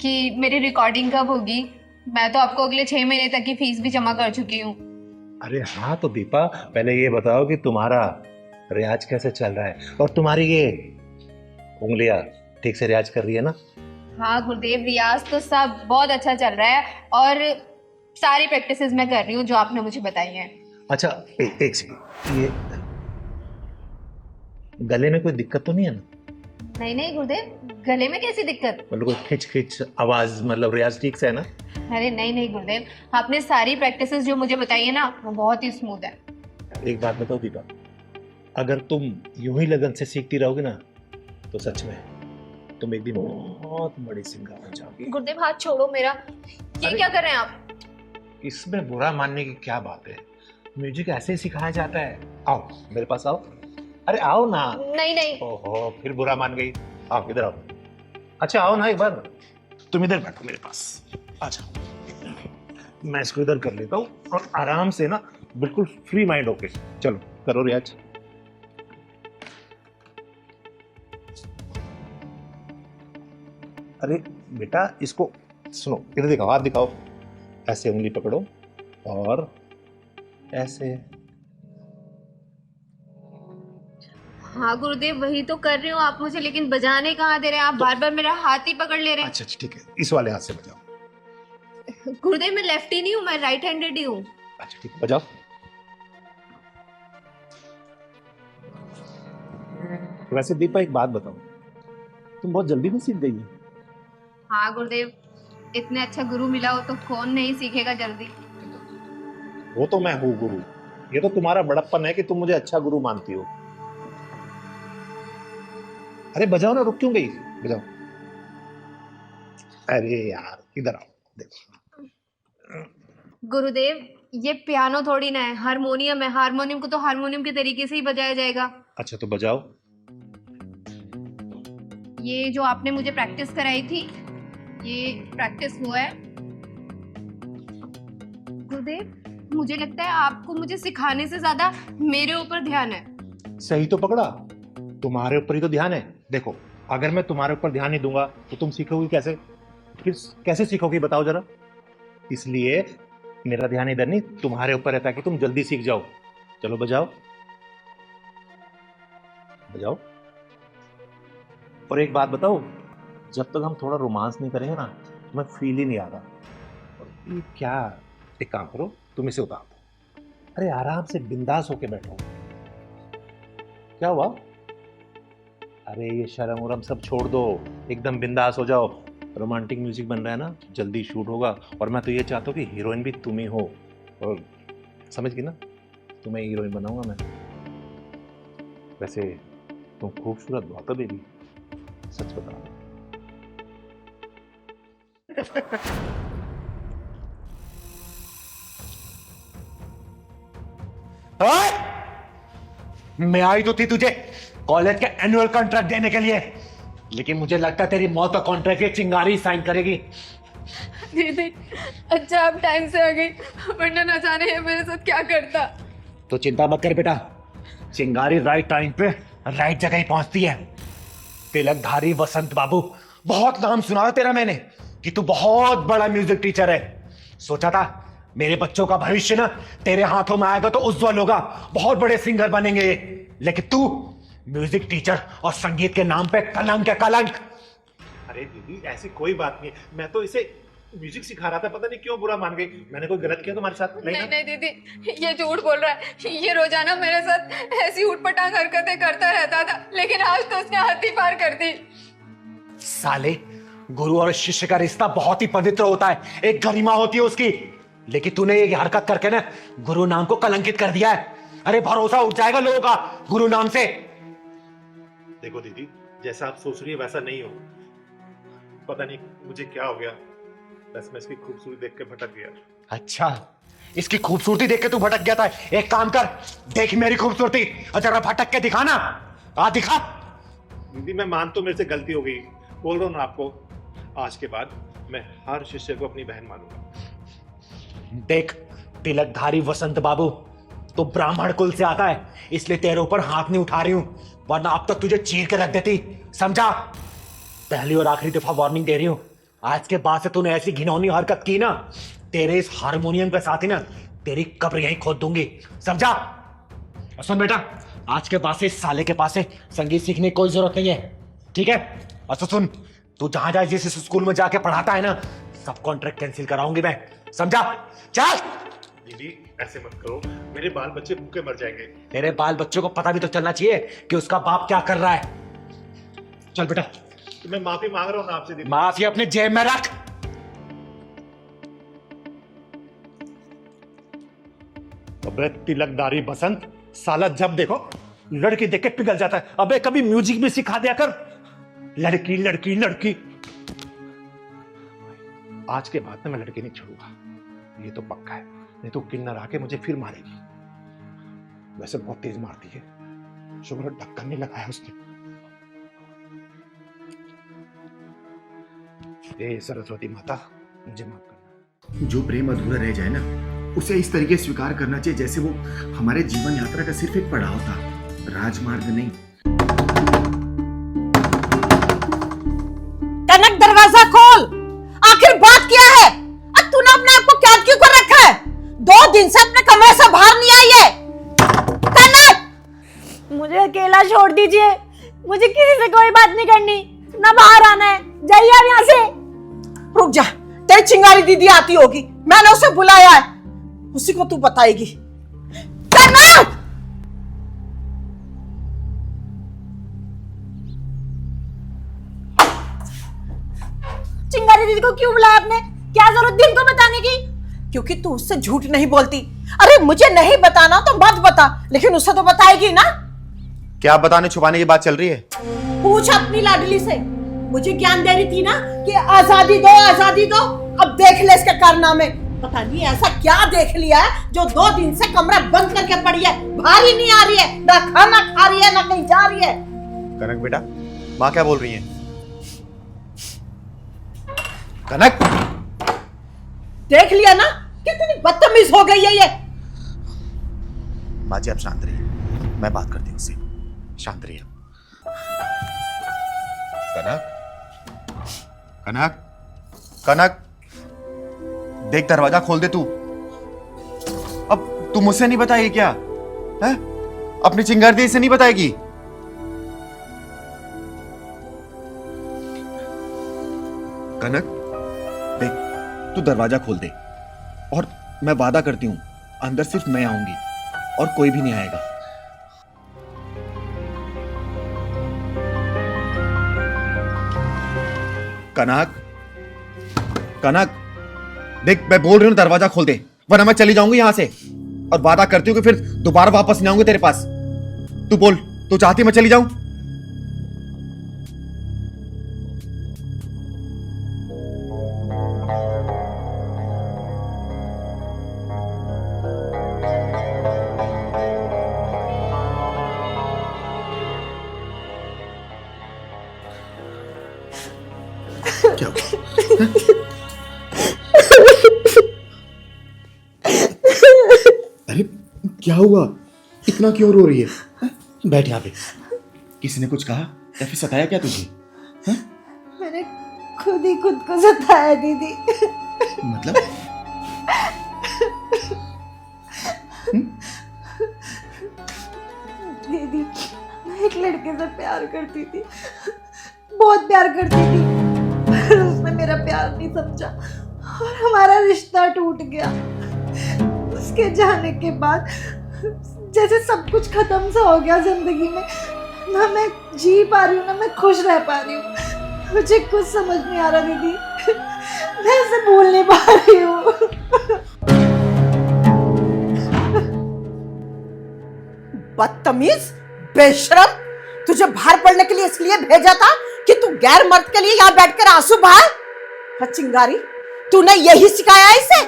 कि मेरी रिकॉर्डिंग कब होगी। मैं तो आपको अगले 6 महीने तक की फीस भी जमा कर चुकी हूँ। अरे हाँ, तो दीपा पहले ये बताओ कि तुम्हारा रियाज कैसे चल रहा है, और तुम्हारी ये उंगलियां ठीक से रियाज कर रही है ना? हाँ गुरुदेव, रियाज तो सब बहुत अच्छा चल रहा है और सारी प्रैक्टिसेस मैं कर रही हूँ जो आपने मुझे बताई हैं। अच्छा एक सेकंड, ये गले में कोई दिक्कत तो नहीं है ना? नहीं नहीं गुरुदेव, गले में कैसी दिक्कत? मतलब कोई खिच खिच आवाज, मतलब रियाज ठीक से है ना? अरे नहीं नहीं गुरुदेव, आपने सारी प्रैक्टिसेस जो मुझे बताई है ना, वो बहुत ही स्मूथ है। एक बात बताओ दीपा, अगर तुम यूं ही लगन से सीखती रहोगे ना, तो सच में तुम एक दिन बहुत बड़ी सिंगर बन जाओगी। गुरुदेव हाथ छोड़ो मेरा, ये क्या कर रहे हैं आप? इसमें बुरा मानने की क्या बात है, म्यूजिक ऐसे ही सिखाया जाता है। आओ मेरे पास आओ, अरे आओ ना। नहीं नहीं। ओहो, फिर बुरा मान गई। आओ इधर आओ। अच्छा आओ ना एक बार, तुम इधर बैठो मेरे पास, आ जाओ। मैं इसको इधर कर लेता हूँ और आराम से ना, बिल्कुल फ्री माइंड होके चलो करो रियाज। अरे बेटा इसको सुनो, इधर दिखाओ, हाथ दिखाओ, ऐसे उंगली पकड़ो और ऐसे। हाँ गुरुदेव, वही तो कर रही हूँ, आप मुझे लेकिन बजाने कहाँ दे रहे हैं, आप बार बार मेरा हाथ ही पकड़ ले रहे हैं। अच्छा ठीक है, इस वाले हाथ से बजाओ। गुरुदेव मैं लेफ्ट ही नहीं हूँ, मैं राइट हैंडेड ही हूँ। अच्छा ठीक है, बजाओ। वैसे दीपा एक बात बताओ, तुम बहुत जल्दी में सीख गई हो। हाँ गुरुदेव, इतने अच्छा गुरु मिला हो तो कौन नहीं सीखेगा जल्दी। वो तो मैं हूँ गुरु, ये तो तुम्हारा बड़प्पन है कि तुम मुझे अच्छा गुरु मानती हो। अरे बजाओ ना, रुक क्यों गई, बजाओ। अरे यार इधर आओ, देखो। गुरुदेव ये पियानो थोड़ी ना है, हारमोनियम है। हारमोनियम को तो हारमोनियम के तरीके से ही बजाया जाएगा। अच्छा तो बजाओ। ये जो आपने मुझे प्रैक्टिस कराई थी, ये प्रैक्टिस हुआ है। गुरुदेव मुझे लगता है आपको मुझे सिखाने से ज्यादा मेरे ऊपर ध्यान है। सही तो पकड़ा, तुम्हारे ऊपर ही तो ध्यान है। देखो अगर मैं तुम्हारे ऊपर ध्यान नहीं दूंगा तो तुम सीखोगी कैसे? फिर कैसे सीखोगी बताओ जरा। इसलिए मेरा ध्यान इधर नहीं, तुम्हारे ऊपर है, ताकि तुम जल्दी सीख जाओ। चलो बजाओ बजाओ। और एक बात बताओ, जब तक हम थोड़ा रोमांस नहीं करेंगे ना, मैं फील ही नहीं आ रहा। और ये क्या, एक काम करो, तुम इसे उतार दो। अरे आराम से बिंदास होके बैठो। क्या हुआ? अरे ये शर्म उरम सब छोड़ दो, एकदम बिंदास हो जाओ। रोमांटिक म्यूजिक बन रहा है ना, जल्दी शूट होगा। और मैं तो ये चाहता हूँ कि हीरोइन भी तुम ही हो। और समझ गई ना, तुम्हें हीरोइन बनाऊंगा मैं। वैसे तुम खूबसूरत बहुत हो बेबी, सच बता। मैं आई तो थी तुझे कॉलेज के एनुअल कॉन्ट्रैक्ट देने के लिए, लेकिन मुझे लगता है तेरी मौत का कॉन्ट्रैक्ट ये चिंगारी साइन करेगी। दीदी अच्छा आप टाइम से आ गई, वरना न जाने ये मेरे साथ क्या करता। तो चिंता मत कर बेटा, चिंगारी राइट टाइम पे राइट जगह ही पहुंचती है। तिलकधारी वसंत बाबू, बहुत नाम सुना है तेरा मैंने कि तू बहुत बड़ा म्यूजिक टीचर है। सोचा था मेरे बच्चों का भविष्य ना तेरे हाथों में आएगा तो उज्जवल होगा, बहुत बड़े सिंगर बनेंगे। लेकिन तू म्यूजिक टीचर और संगीत के नाम पे कलंक है, कलंक। अरे दीदी ऐसी कोई बात नहीं, मैं तो इसे म्यूजिक सिखा रहा था, पता नहीं क्यों बुरा मान गई। मैंने कोई गलत किया तुम्हारे साथ? नहीं नहीं दीदी, ये झूठ बोल रहा है। ये रोजाना मेरे साथ ऐसी उठपटांग हरकतें करता रहता था, लेकिन आज तो उसने हद ही पार कर दी। साले, गुरु और शिष्य का रिश्ता बहुत ही पवित्र होता है, एक गरिमा होती है उसकी। लेकिन तूने ये हरकत करके ना गुरु नाम को कलंकित कर दिया है। अरे भरोसा उठ जाएगा लोगों का गुरु नाम से। देखो दीदी, जैसा आप सोच रही है वैसा नहीं हो। पता नहीं मुझे क्या हो गया, बस मैं इसकी खूबसूरती देख के भटक गया। अच्छा, इसकी खूबसूरती देख के तू भटक गया था? एक काम कर, देख मेरी खूबसूरती और जरा भटक के दिखा ना। आ दिखा। दीदी मैं मान तो मेरे से गलती हो गई, बोल रहा हूँ ना आपको, आज के बाद मैं हर शिष्य को अपनी बहन मानूंगा। देख तिलकधारी वसंत बाबू, तो ब्राह्मण कुल से आता है, इसलिए तेरे ऊपर हाथ नहीं उठा रही हूं, वरना अब तक तुझे चीर के रख देती, समझा? पहली और आखिरी दफा वार्निंग दे रही हूं, आज के बाद से तूने ऐसी घिनौनी हरकत की ना, तेरे इस हारमोनियम के साथ ही ना तेरी कब्र यहीं खोद दूंगी, समझा? सुन बेटा, आज के बाद से इस साले के पास से संगीत सीखने की कोई जरूरत नहीं है, ठीक है? और सुन, तू जहां जहां जिस स्कूल में जाके पढ़ाता है ना, सब कॉन्ट्रैक्ट कैंसिल कराऊंगी मैं, समझा? चल। दीदी ऐसे मत करो, मेरे बाल बच्चे भूखे मर जाएंगे। तेरे बाल बच्चों को पता भी तो चलना चाहिए कि उसका बाप क्या कर रहा है। चल बेटा। तो मैं माफी मांग रहा हूं ना आपसे दीदी। माफी अपने जेब में रख। अबे तिलकधारी बसंत, साला जब देखो लड़की देख के पिघल जाता है। अबे कभी म्यूजिक भी सिखा दिया कर। लड़की लड़की लड़की। आज के बाद में मैं लड़की नहीं छोड़ूंगा, ये तो पक्का है, नहीं तो किन्नर आके मुझे फिर मारेगी। वैसे बहुत तेज मारती है, शुक्र ढक्कन नहीं लगाया उसने। हे सरस्वती माता, मुझे माफ करना। जो प्रेम अधूरा रह जाए ना, उसे इस तरीके स्वीकार करना चाहिए जैसे वो हमारे जीवन यात्रा का सिर्फ एक पड़ाव था, राजमार्ग नहीं। कनक दरवाजा खोल, आखिर बात क्या है? तूने अपने आप को कैद क्यों कर रखा है? 2 दिन से अपने कमरे से बाहर नहीं आई है। कनक, मुझे अकेला छोड़ दीजिए, मुझे किसी से कोई बात नहीं करनी, ना बाहर आना है, जाइए आप यहाँ से। रुक जा, तेरी चिंगारी दीदी आती होगी, मैंने उसे बुलाया है, उसी को तू बताएगी। कनक! को क्यों बुलाया आपने? क्या जरूरत थी उनको बताने की? क्योंकि तू उससे झूठ नहीं बोलती। अरे मुझे नहीं बताना तो मत बता, लेकिन उससे तो बताएगी ना। क्या बताने छुपाने की बात चल रही है? पूछ अपनी लाडली से। मुझे ज्ञान दे रही थी ना कि आजादी दो, आजादी दो। अब देख ले इसके कारनामे। पता नहीं ऐसा क्या देख लिया है जो 2 दिन से कमरा बंद करके पड़ी है। भारी नहीं आ रही है, ना खाना खा रही है, ना कहीं जा रही है। कनक बेटा, माँ क्या बोल रही है? कनक, देख लिया ना कितनी बदतमीज हो गई है ये। माँ जी आप शांत रहिए, मैं बात करती हूँ उससे। शांत रहिए। कनक, कनक, कनक, देख दरवाजा खोल दे तू। अब तू मुझसे नहीं बताएगी क्या? है? अपनी चिंगारी से नहीं बताएगी? कनक देख, तू दरवाजा खोल दे और मैं वादा करती हूं अंदर सिर्फ मैं आऊंगी और कोई भी नहीं आएगा। कनक, कनक देख, मैं बोल रही हूं दरवाजा खोल दे, वरना मैं चली जाऊंगी यहां से और वादा करती हूं कि फिर दोबारा वापस नहीं आऊंगी तेरे पास। तू बोल, तू चाहती मैं चली जाऊं? क्या अरे क्या हुआ? इतना क्यों रो रही है? बैठ यहाँ पे। किसी ने कुछ कहा या फिर सताया क्या तुझे? मैंने खुद ही खुद को सताया दीदी। मतलब? दीदी मैं एक लड़के से प्यार करती थी, बहुत प्यार करती थी, पर उसने मेरा प्यार नहीं समझा और हमारा रिश्ता टूट गया। उसके जाने के बाद जैसे सब कुछ खत्म सा हो गया जिंदगी में। ना मैं जी पा रही हूँ, ना मैं खुश रह पा रही हूँ। मुझे कुछ समझ नहीं आ रहा दीदी, मैं इसे भूल नहीं पा रही हूँ। बदतमीज, बेशरम, तुझे बाहर पढ़ने के लिए इसलिए भेजा था कि तू गैर मर्द के लिए यहाँ बैठकर आंसू बहाए। चिंगारी, तूने यही सिखाया इसे?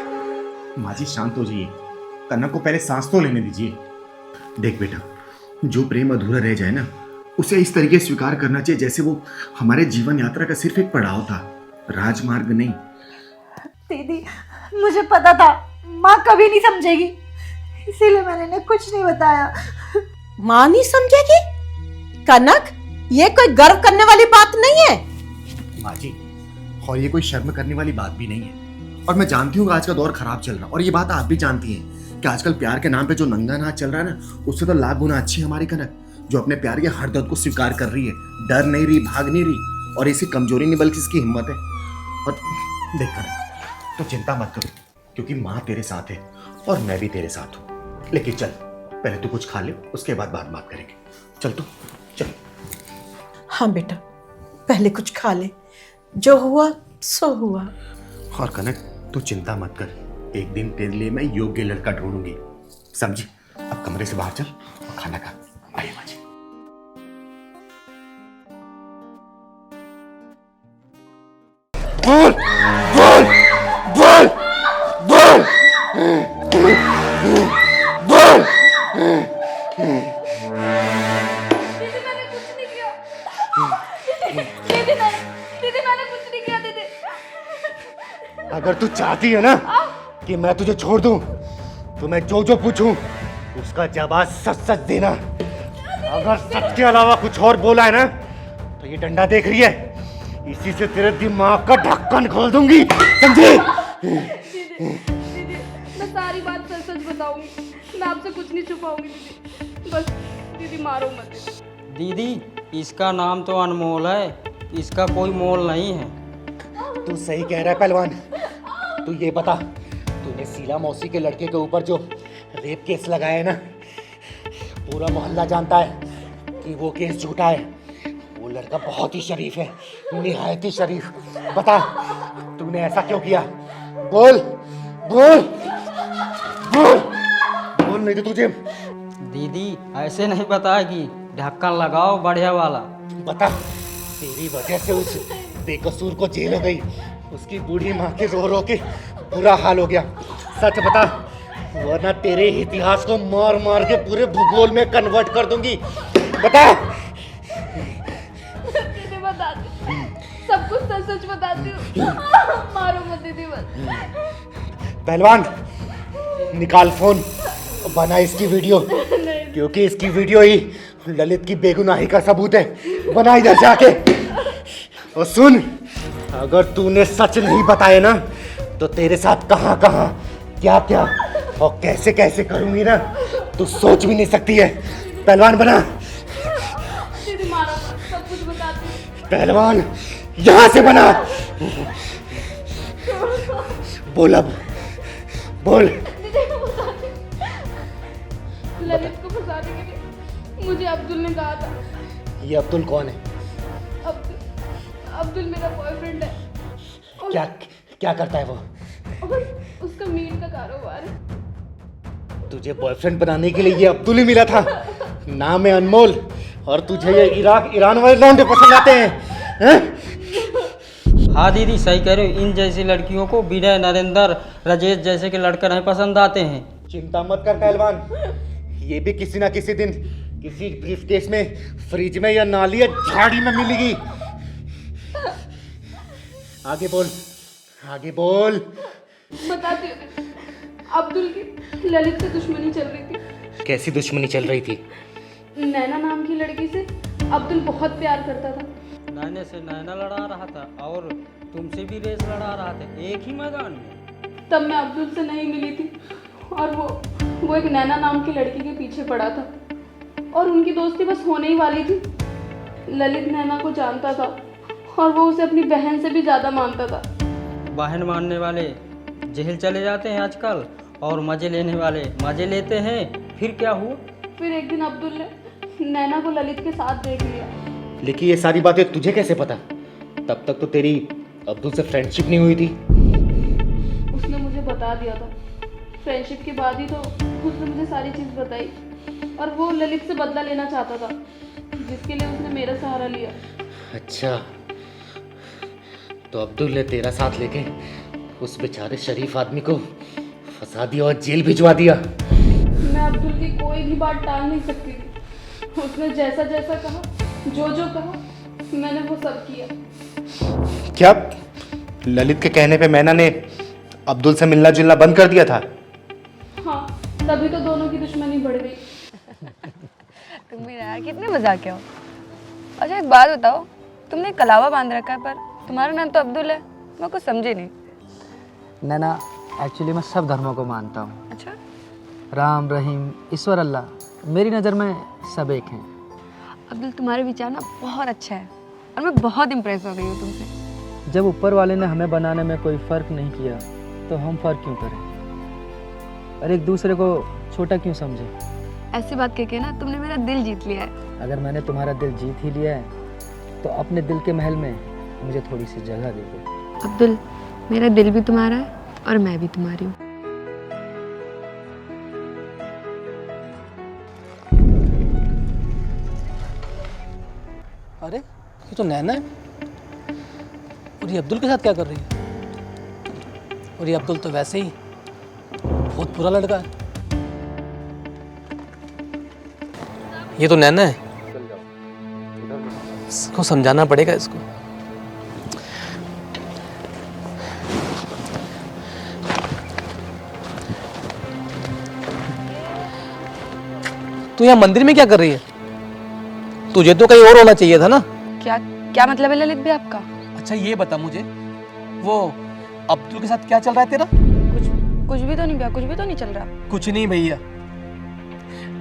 माँ जी शांत हो जाइए, कनक को पहले सांस तो लेने दीजिए। देख बेटा, जो प्रेम अधूरा रह जाए ना, उसे इस तरीके स्वीकार करना चाहिए जैसे वो हमारे जीवन यात्रा का सिर्फ एक पड़ाव था, राजमार्ग नहीं। दीदी मुझे पता था माँ कभी नहीं समझेगी, इसीलिए मैंने इन्हें कुछ नहीं बताया। माँ नहीं समझेगी? कनक, ये कोई गर्व करने वाली बात नहीं है। माँ जी, और ये कोई शर्म करने वाली बात भी नहीं है। और मैं जानती हूँ आज का दौर खराब चल रहा, और ये बात आप भी जानती हैं कि आजकल प्यार के नाम पे जो नंगा नाच चल रहा है ना, उससे तो लाख गुना अच्छी हमारी कनक, जो अपने प्यार के हर दर्द को स्वीकार कर रही है, डर नहीं रही, भाग नहीं रही, और इसकी कमजोरी नहीं बल्कि इसकी हिम्मत है। और देख कनक, तो चिंता मत करो, क्योंकि माँ तेरे साथ है और मैं भी तेरे साथ हूँ। लेकिन चल, पहले तू कुछ खा ले, उसके बाद बात करेंगे। चल तू चल। हाँ बेटा, पहले कुछ खा ले, जो हुआ सो हुआ। और कनक, तू चिंता मत कर, एक दिन तेरे लिए मैं योग्य लड़का ढूंढूंगी, समझी? अब कमरे से बाहर चल और खाना खा। आइए माँ जी। बोल बोल बोल बोल बोल। दीदी मैंने कुछ नहीं किया। दीदी अगर तू चाहती है ना कि मैं तुझे छोड़ दूं, तो मैं जो जो पूछूं उसका जवाब सच सच देना। अगर सच के अलावा कुछ और बोला है ना, तो ये डंडा देख रही है, इसी से तेरे दिमाग का ढक्कन खोल दूंगी, समझी? दीदी मैं सारी बात सच सच बताऊंगी, मैं आपसे कुछ नहीं छुपाऊंगी दीदी। बस दीदी मारो मत। दीदी इसका नाम तो अनमोल है, इसका कोई मोल नहीं है। तू सही कह रहा है पहलवान। तू ये बता, तूने शीला मौसी के लड़के के ऊपर जो रेप केस लगाया है ना, पूरा मोहल्ला जानता है कि वो केस झूठा है। वो लड़का बहुत ही शरीफ है, निहायत ही शरीफ। बता, तूने तूने ऐसा क्यों किया? बोल बोल बोल बोल, नहीं तो तुझे दीदी ऐसे नहीं बताएगी, ढक्कन लगाओ बढ़िया वाला। बता, तेरी वजह से उस बेकसूर को जेल हो गई, उसकी बूढ़ी माँ के रो रो के बुरा हाल हो गया। सच बता, वरना तेरे इतिहास को मार मार के पूरे भूगोल में कन्वर्ट कर दूंगी। बता। दीदी बताती हूँ, सब कुछ सच सच बताती हूँ। मारो मत दीदी मत। पहलवान निकाल फोन, बना इसकी वीडियो, क्योंकि इसकी वीडियो ही ललित की बेगुनाही का सबूत है। बना इधर जाके। और सुन, अगर तूने सच नहीं बताया ना, तो तेरे साथ कहां कहां क्या क्या और कैसे कैसे करूंगी ना, तू सोच भी नहीं सकती है। पहलवान बना। दीदी मारो मत, सब कुछ बताती हूँ। पहलवान यहां से बना। बोल अब, बोल। ललित को फंसाने के लिए मुझे अब्दुल ने कहा था। ये अब्दुल कौन है? अब्दुल मेरा बॉयफ्रेंड है। क्या क्या करता है वो? और उसका मीट का कारोबार है। तुझे बॉयफ्रेंड बनाने के लिए ये अब्दुल ही मिला था। नाम है अनमोल, और तुझे ये इराक ईरान वाले लौंडे पसंद आते हैं? हाँ दीदी सही कह रहे हो, इन जैसी लड़कियों को विनय, नरेंद्र, राजेश जैसे के लड़के नहीं पसंद आते हैं। चिंता मत कर पहलवान, ये भी किसी ना किसी दिन किसी ब्रीफकेस में, फ्रिज में या नाली या झाड़ी में मिलेगी। आगे बोल, आगे बोल। बताती हूँ, अब्दुल की ललित से दुश्मनी चल रही थी। कैसी दुश्मनी चल रही थी? नैना नाम की लड़की से अब्दुल बहुत प्यार करता था। नैना से नैना लड़ा रहा था और तुमसे भी रेस लड़ा रहा था, एक ही मैदान में। तब मैं अब्दुल से नहीं मिली थी, और वो एक नैना नाम की लड़की के पीछे पड़ा था, और उनकी दोस्ती बस होने ही वाली थी। ललित नैना को जानता था, और वो उसे अपनी बहन से भी ज़्यादा मानता था। बहन मानने वाले जेल चले जाते हैं आजकल, और मजे लेने वाले मजे लेते हैं। फिर क्या हुआ? फिर एक दिन अब्दुल ने नैना को ललित के साथ देख लिया। लेकिन ये सारी बातें तुझे कैसे पता? तब तक तो तेरी अब्दुल से फ्रेंडशिप नहीं हुई थी। उसने मुझे बता दिया था। फ्रेंडशिप के बाद ही तो उसने मुझे सारी चीज़ बताई, और वो ललित से बदला लेना चाहता था, जिसके लिए उसने मेरा सहारा लिया। अच्छा, तो अब्दुल ने तेरा साथ लेके उस बेचारे शरीफ आदमी को फंसा दिया और जेल भिजवा दिया। मैं अब्दुल की कोई भी बात टाल नहीं सकती थी। उसने जैसा जैसा कहा, जो जो कहा, मैंने वो सब किया। क्या ललित के कहने पे मैना ने अब्दुल से मिलना जुलना बंद कर दिया था? हाँ, तभी तो दोनों की दुश्मनी बढ़ गई। तुम भी यार कितने मजाक हो। अच्छा एक बात बताओ, तुमने कलावा बांध रखा है, पर तुम्हारा नाम तो अब्दुल है। मैं कुछ समझी नहीं। नैना, एक्चुअली मैं सब धर्मों को मानता हूँ। अच्छा, राम, रहीम, ईश्वर, अल्लाह, मेरी नज़र में सब एक हैं। अब्दुल तुम्हारे विचार ना बहुत अच्छा है, और मैं बहुत इम्प्रेस हो गई हूँ तुमसे। जब ऊपर वाले ने हमें बनाने में कोई फ़र्क नहीं किया, तो हम फ़र्क क्यों करें और एक दूसरे को छोटा क्यों समझें? ऐसी बात कह के ना तुमने मेरा दिल जीत लिया है। अगर मैंने तुम्हारा दिल जीत ही लिया है, तो अपने दिल के महल में मुझे थोड़ी सी जगह दे दो। अब्दुल, मेरा दिल भी तुम्हारा है और मैं भी तुम्हारी हूँ। अरे ये तो नैना है, और ये अब्दुल के साथ क्या कर रही है? और ये अब्दुल तो वैसे ही बहुत बुरा लड़का है। ये तो नैना है, इसको समझाना पड़ेगा इसको। तू यहाँ मंदिर में क्या कर रही है? तुझे तो कहीं और होना चाहिए था ना। क्या क्या मतलब है ललित भी आपका? अच्छा ये बता मुझे, वो अब्दुल के साथ क्या चल रहा है तेरा? कुछ भी तो नहीं भैया, कुछ भी तो नहीं चल रहा। कुछ नहीं भैया,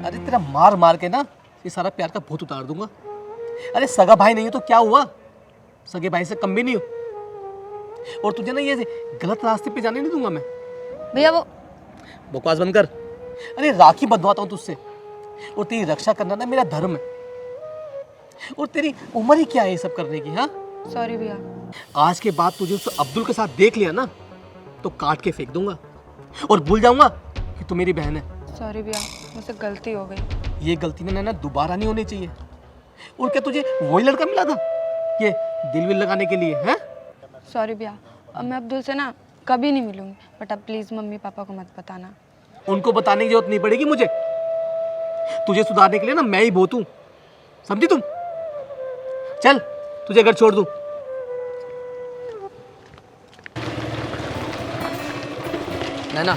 अरे तेरा मार मार के ना ये सारा प्यार का भूत उतार दूंगा। अरे सगा भाई नहीं हो तो क्या हुआ, सगे भाई से कम भी नहीं हो। और तुझे ना ये गलत रास्ते पे जाने नहीं दूंगा मैं। भैया वो बकवास बंद कर। अरे राखी बंधवाता हूँ तुझसे, और तेरी रक्षा करना ना मेरा धर्म है। और तेरी उम्र ही क्या है ये सब करने की? हाँ, सॉरी भैया। आज के बाद तुझे उस अब्दुल के साथ देख लिया ना तो काट के फेंक दूंगा और भूल जाऊंगा कि तू मेरी बहन है। सॉरी भैया, मुझसे गलती हो गई। ये गलती ना दोबारा नहीं होनी चाहिए। और क्या तुझे वही लड़का मिला था ये दिल विल लगाने के लिए? हैं? सॉरी भैया, अब मैं अब्दुल से ना कभी नहीं मिलूंगी, बट अब प्लीज मम्मी पापा को मत बताना। उनको बताने की जरूरत नहीं पड़ेगी मुझे। तुझे सुधारने के लिए ना मैं ही बहुत हूं, समझी तुम? चल तुझे घर छोड़ दूं। नैना,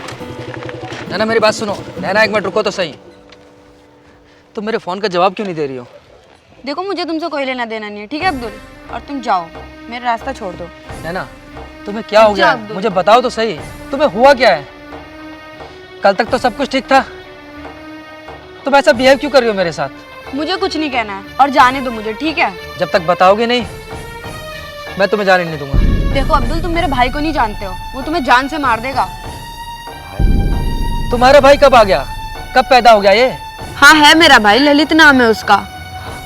नैना मेरी बात सुनो। नैना एक मिनट रुको तो सही। तुम मेरे फोन का जवाब क्यों नहीं दे रही हो? देखो मुझे तुमसे कोई लेना देना नहीं है, ठीक है अब्दुल? और तुम जाओ, मेरा रास्ता छोड़ दो। नैना तुम्हें क्या हो गया है? मुझे बताओ तो सही, तुम्हें हुआ क्या है? कल तक तो सब कुछ ठीक था, तुम ऐसा बिहेव क्यों कर रही हो मेरे साथ? मुझे कुछ नहीं कहना है और जाने दो मुझे, ठीक है? जब तक बताओगे नहीं मैं तुम्हें जाने नहीं दूंगा। देखो अब्दुल, तुम मेरे भाई को नहीं जानते हो, वो तुम्हें जान से मार देगा। तुम्हारा भाई कब आ गया? कब पैदा हो गया ये? हाँ है मेरा भाई, ललित नाम है उसका,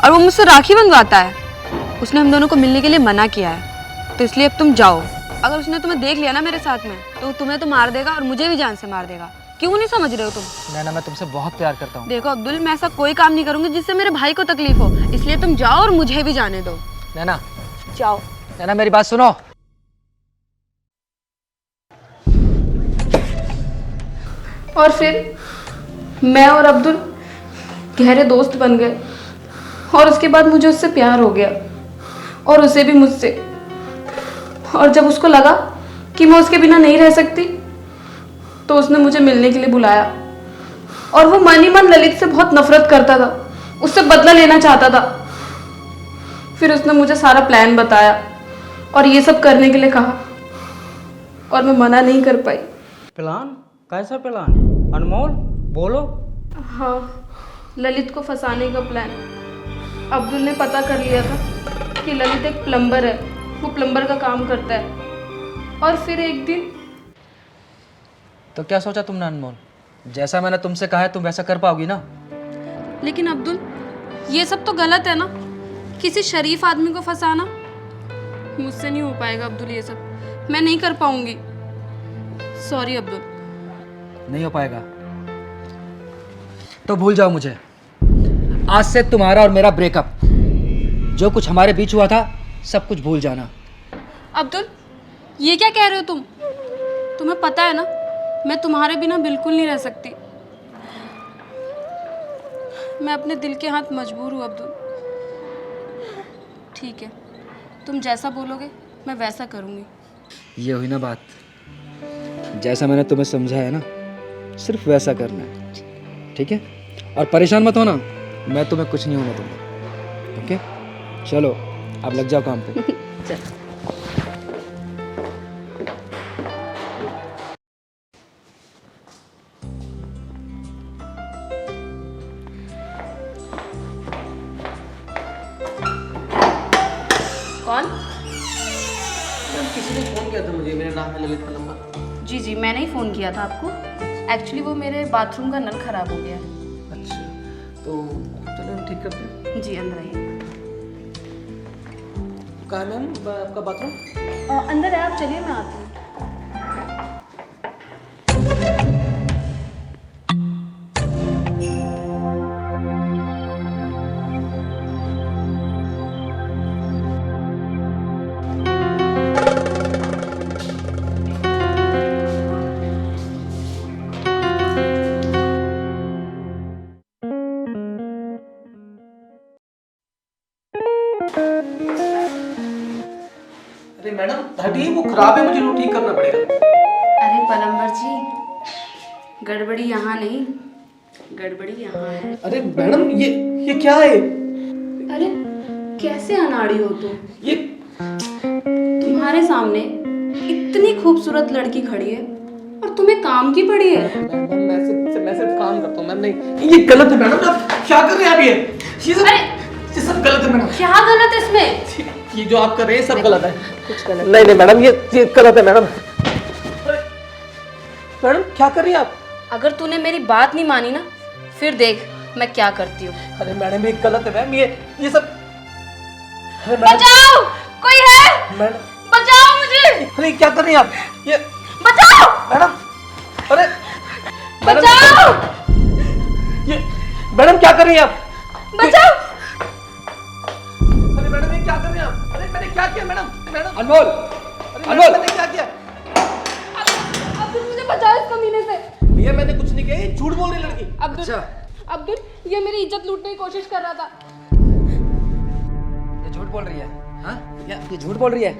और वो मुझसे राखी बंधवाता है। उसने हम दोनों को मिलने के लिए मना किया है, तो इसलिए अब तुम जाओ। अगर उसने तुम्हें देख लिया ना मेरे साथ में तो तुम्हें तो मार देगा और मुझे भी जान से मार देगा। क्यों नहीं समझ रहे हो तुम? नैना मैं तुमसे बहुत प्यार करता हूँ। देखो अब्दुल, मैं ऐसा कोई काम नहीं करूंगी जिससे मेरे भाई को तकलीफ हो, इसलिए तुम जाओ और मुझे भी जाने दो। नैना, जाओ। नैना मेरी बात सुनो। और फिर मैं और अब्दुल गहरे दोस्त बन गए, और उसके बाद मुझे उससे प्यार हो गया और उसे भी मुझसे। और जब उसको लगा कि मैं उसके बिना नहीं रह सकती तो उसने मुझे मिलने के लिए बुलाया। और वो मन ही मन ललित से बहुत नफरत करता था, उससे बदला लेना चाहता था। फिर उसने मुझे सारा प्लान बताया और ये सब करने के लिए कहा, और मैं मना नहीं कर पाई। प्लान? कैसा प्लान? अनमोल बोलो। हाँ, ललित को फंसाने का प्लान। अब्दुल ने पता कर लिया था कि ललित एक प्लम्बर है, वो प्लम्बर का काम करता है। और फिर एक दिन। तो क्या सोचा तुमने अनमोल? जैसा मैंने तुमसे कहा है तुम वैसा कर पाओगी ना? लेकिन अब्दुल, ये सब तो गलत है ना, किसी शरीफ आदमी को फंसाना। मुझसे नहीं हो पाएगा अब्दुल, ये सब मैं नहीं कर पाऊंगी। सॉरी अब्दुल। नहीं हो पाएगा तो भूल जाओ मुझे। आज से तुम्हारा और मेरा ब्रेकअप, जो कुछ हमारे बीच हुआ था सब कुछ भूल जाना। अब्दुल, ये क्या कह रहे हो तुम? तुम्हें पता है ना मैं तुम्हारे बिना बिल्कुल नहीं रह सकती। मैं अपने दिल के हाथ मजबूर हूँ अब्दुल। ठीक है, तुम जैसा बोलोगे मैं वैसा करूँगी। ये हुई ना बात, जैसा मैंने तुम्हें समझाया ना सिर्फ वैसा करना है, ठीक है? और परेशान मत होना, मैं तुम्हें कुछ नहीं होने दूंगा। ओके चलो अब लग जाओ काम पे। चल। कौन? किसी ने फोन किया था मुझे, मेरा नाम है ललित प्लम्बर। जी जी, मैंने ही फ़ोन किया था आपको। एक्चुअली वो मेरे बाथरूम का नल खराब हो गया है। अच्छा, तो चलो हम ठीक करते हैं। जी अंदर आइए। कहाँ है मैम आपका बाथरूम? अंदर है, आप चलिए मैं आती हूँ। अरे मैडम हटिए, वो खराब है, मुझे ठीक करना पड़ेगा। अरे प्लम्बर जी, गड़बड़ी यहाँ नहीं, गड़बड़ी यहाँ है। अरे मैडम ये क्या है? अरे कैसे अनाड़ी हो तुम? ये तुम्हारे सामने इतनी खूबसूरत लड़की खड़ी है और तुम्हें काम की पड़ी है। मैं सिर्फ काम करता हूँ मैम। नहीं, ये गलत है मैडम, आप क्या कर रहे हैं आप? ये सब गलत है मैडम। क्या गलत है इसमें? ये जो आप कर रहे हैं सब गलत है। कुछ गलत नहीं मैडम, ये गलत है मैडम। मैडम क्या कर रही हैं आप? अगर तूने मेरी बात नहीं मानी ना, फिर देख मैं क्या करती हूँ। अरे मैडम ये गलत है मैम, ये सब। बचाओ, कोई है? बचाओ मुझे। अरे क्या कर रही हैं आप? ये बचाओ मैडम, अरे बचाओ ये मैडम क्या कर रही हैं आप? बचाओ। अरे मैडम ये क्या कर रही हैं आप? अरे मैंने क्या किया मैडम? मैडम अनमोल, अरे अनमोल मैंने क्या किया? अब्दुल मुझे बचाओ इस कमीने से। भैया मैंने कुछ नहीं किया, ये झूठ बोल रही लड़की। अब्दुल अब्दुल ये मेरी इज्जत लूटने की कोशिश कर रहा था। ये झूठ बोल रही है। हाँ ये झूठ बोल रही है।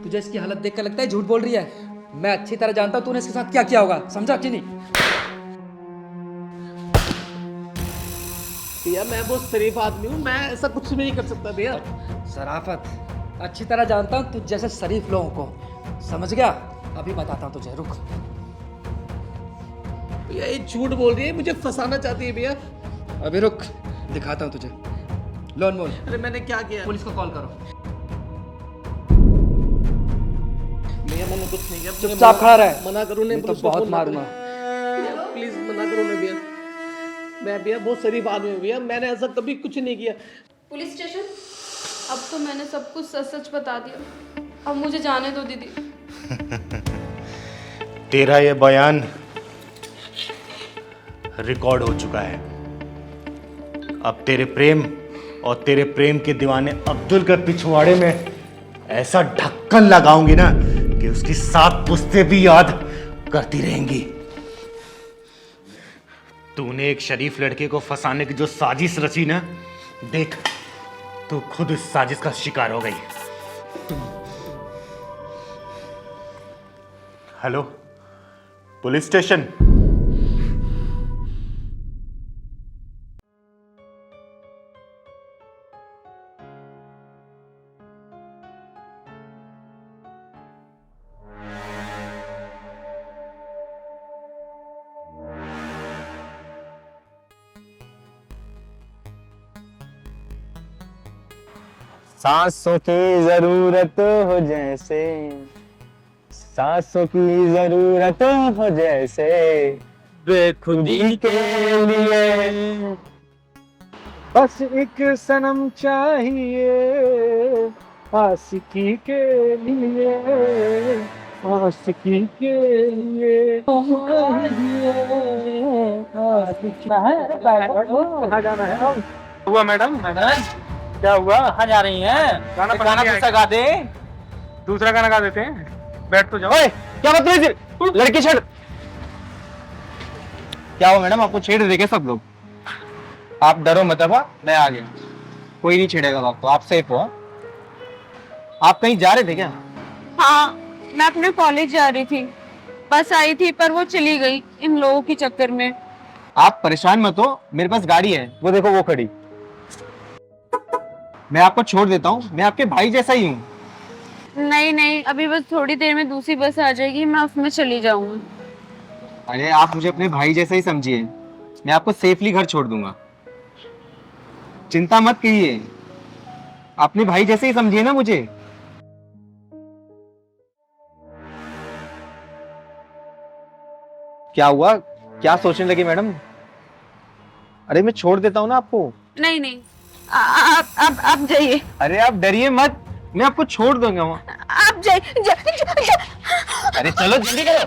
तुझे इसकी हालत देख कर लगता है झूठ बोल रही है। मैं अच्छी तरह जानता हूँ तूने इसके साथ क्या किया होगा, समझा कि नहीं? भैया मैं बहुत शरीफ आदमी हूँ, मैं ऐसा कुछ भी नहीं कर सकता भैया। शराफत अच्छी तरह जानता हूँ तुझ जैसे शरीफ लोगों को, समझ गया? अभी बताता हूँ तुझे, रुक। भैया ये झूठ बोल रही है, मुझे फंसाना चाहती है भैया। अभी रुक, दिखाता हूँ तुझे। लो अनमोल, अरे मैंने क्या किया? पुलिस को कॉल करो। भैया मैंने कुछ नहीं किया। चुपचाप खड़ा रहे, मना करो नहीं तो बहुत मारूंगा। प्लीज मना करो ना भैया। मैं भैया बहुत शरीफ आदमी हूँ भैया, मैंने ऐसा कभी कुछ नहीं किया। पुलिस स्टेशन, अब तो मैंने सब कुछ सच सच बता दिया, अब मुझे जाने दो दीदी। तेरा ये बयान रिकॉर्ड हो चुका है। अब तेरे प्रेम और तेरे प्रेम के दीवाने अब्दुल के पिछवाड़े में ऐसा ढक्कन लगाऊंगी ना कि उसकी 7 पुश्तें भी याद करती रहेंगी। तूने एक शरीफ लड़के को फंसाने की जो साजिश रची ना, देख तू खुद उस साजिश का शिकार हो गई। Hello police station. सांसों की जरूरत हो जैसे, सांसों की जरूरत हो जैसे, बेखुदी के लिए बस एक सनम चाहिए, आशिकी के लिए, आशिकी के लिए। कहाँ जाना है? हुआ मैडम? क्या हुआ? कहाँ जा रही हैं? गाना दूसरा गा दे। दूसरा गाना गा देते हैं, बैठ तो जाओ। ओए, क्या बदतमीजी, लड़की छेड़। क्या हुआ मैडम, आपको छेड़ देंगे सब लोग? आप डरो मत, अब मैं आ गया, कोई नहीं छेड़ेगा आपको, आप सेफ हो। आप कहीं जा रहे थे क्या? हाँ, मैं अपने कॉलेज जा रही थी, बस आई थी पर वो चली गई इन लोगों के चक्कर में। आप परेशान मत हो, मेरे पास गाड़ी है, वो देखो वो खड़ी। मैं आपको छोड़ देता हूँ, मैं आपके भाई जैसा ही हूँ। नहीं नहीं, अभी बस थोड़ी देर में दूसरी बस आ जाएगी, मैं उसमें चली जाऊंगी। अरे आप मुझे अपने भाई जैसा ही समझिए, मैं आपको सेफली घर छोड़ दूंगा, चिंता मत कीजिए, अपने भाई जैसे ही समझिए ना मुझे। क्या हुआ, क्या सोचने लगी मैडम? अरे मैं छोड़ देता हूँ ना आपको। नहीं नहीं, आप जाइए। अरे आप डरिए मत, मैं आपको छोड़ दूंगा वहाँ। आप जाइए। अरे चलो जल्दी करो।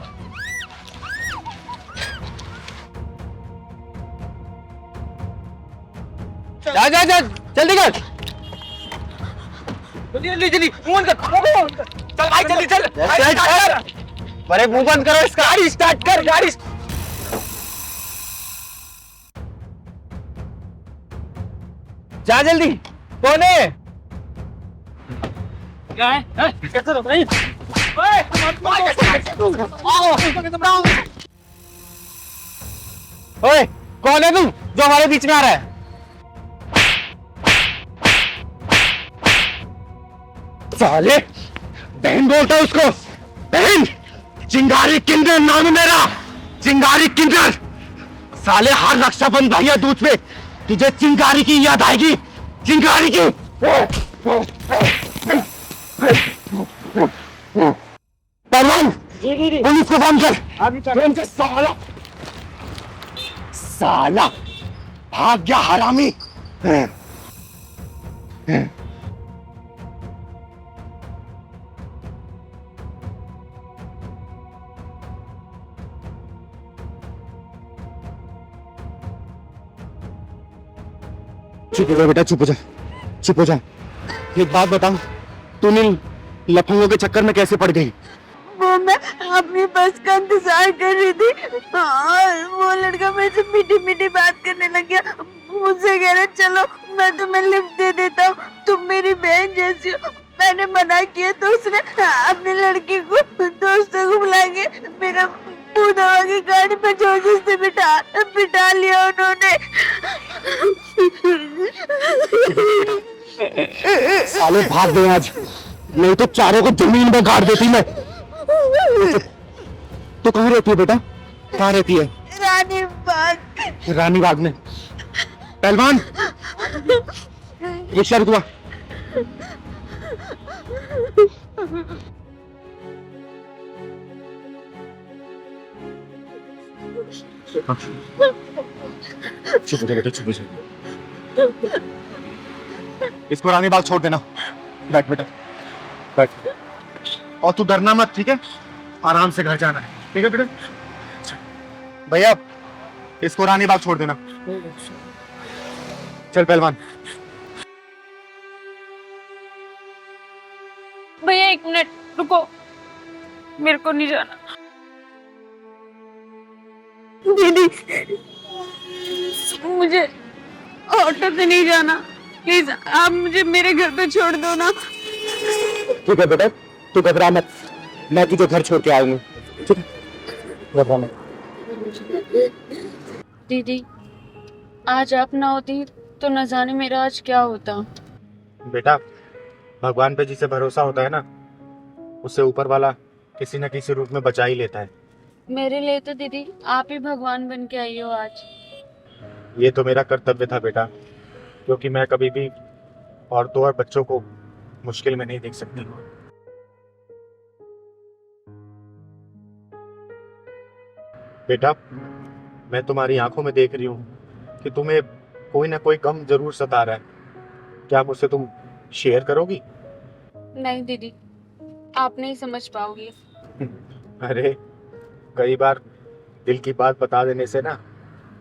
जा जा जा, जल्दी कर, जल्दी जल्दी, मुंह बंद कर, चल भाई जल्दी चल, अरे मुंह बंद करो इसका, गाड़ी स्टार्ट कर, गाड़ी। जा जल्दी, कौन है? क्या है? कैसे रोक रही? ओए, कौन है तुम जो हमारे बीच में आ रहा है? साले, बहन बोलता है उसको, बहन। चिंगारी किन्नर नाम है मेरा, चिंगारी किन्नर। साले हर रक्षाबंधन भैया दूध पे तुझे चिंगारी की याद आएगी, चिंगारी की। परवान, पुलिस को फोन कर। साला साला भाग गया हरामी। चुप हो जा बेटा, चुप हो जा, चुप हो जा। एक बात बताओ, तूने लफंगों के चक्कर में कैसे पड़ गई? वो मैं अपनी बस का इंतजार कर रही थी और वो लड़का मेरे से मीठी मीठी बात करने लग गया। मुझसे कह रहा चलो मैं तुम्हें लिफ्ट दे देता हूँ, तुम मेरी बहन जैसी हो। मैंने मना किया तो उसने अपनी लड़की को दोस्तों को बुला के मेरा मुंह दबा के गाड़ी पे जोर से बिठा लिया उन्होंने। साले भाग गए आज, नहीं तो चारों को जमीन में गाड़ देती मैं। तो कहाँ रहती है बेटा, कहाँ रहती है? रानी बाग। रानी बाग में। पहलवान, रिक्शा रुकवा। चुप हो जा बेटा, चुप हो जा। इसको रानी बाग छोड़ देना। बैठ बेटा, बैठ। और तू डरना मत, ठीक है? आराम से घर जाना है, ठीक है बेटा? भैया, इसको रानी बाग छोड़ देना। चल पहलवान। भैया 1 मिनट रुको, मेरे को नहीं जाना। दीदी मुझे ऑटो से नहीं जाना, प्लीज आप मुझे मेरे घर पे छोड़ दो ना। ठीक है बेटा, तू घबरा मत, मैं तुझे घर छोड़ के आऊंगी, ठीक है? घबरा मत। दीदी आज आप ना होती तो न जाने मेरा आज क्या होता। बेटा, भगवान पे जिसे भरोसा होता है ना, उससे ऊपर वाला किसी न किसी रूप में बचा ही लेता है। मेरे लिए तो दीदी आप ही भगवान बन के आई हो आज। ये तो मेरा कर्तव्य था बेटा, क्योंकि मैं कभी भी औरतों और बच्चों को मुश्किल में नहीं देख सकती। बेटा, मैं तुम्हारी आंखों में देख रही हूँ कि तुम्हें कोई ना कोई गम जरूर सता रहा है। क्या मुझसे तुम शेयर करोगी? नहीं दीदी, आप नहीं समझ पाओगी। अरे, कई बार दिल की बात बता देने से ना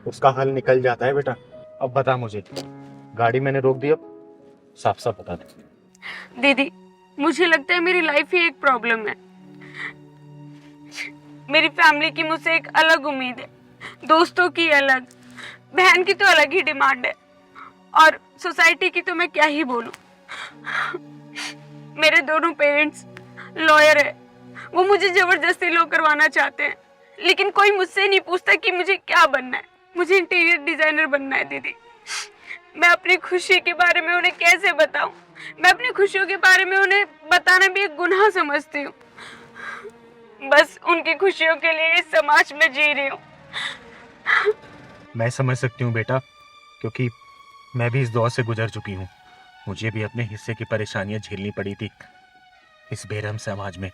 उसका हल निकल जाता है बेटा। अब बता मुझे, गाड़ी मैंने रोक दी, अब साफ साफ बता दे। दीदी मुझे लगता है मेरी लाइफ ही एक प्रॉब्लम है। मेरी फैमिली की मुझसे एक अलग उम्मीद है, दोस्तों की अलग, बहन की तो अलग ही डिमांड है, और सोसाइटी की तो मैं क्या ही बोलूं। मेरे दोनों पेरेंट्स लॉयर है, वो मुझे जबरदस्ती लॉ करवाना चाहते हैं, लेकिन कोई मुझसे नहीं पूछता कि मुझे क्या बनना है। मुझे इंटीरियर डिजाइनर बनना है दीदी। मैं अपनी खुशी के बारे में उन्हें कैसे बताऊं? मैं अपनी खुशियों के बारे में उन्हें बताना भी एक गुनाह समझती हूँ। बस उनकी खुशियों के लिए इस समाज में जी रही हूँ। मैं समझ सकती हूँ बेटा, क्योंकि मैं भी इस दौर से गुजर चुकी हूँ। मुझे भी अपने हिस्से की परेशानियां झेलनी पड़ी थी इस बेरहम समाज में।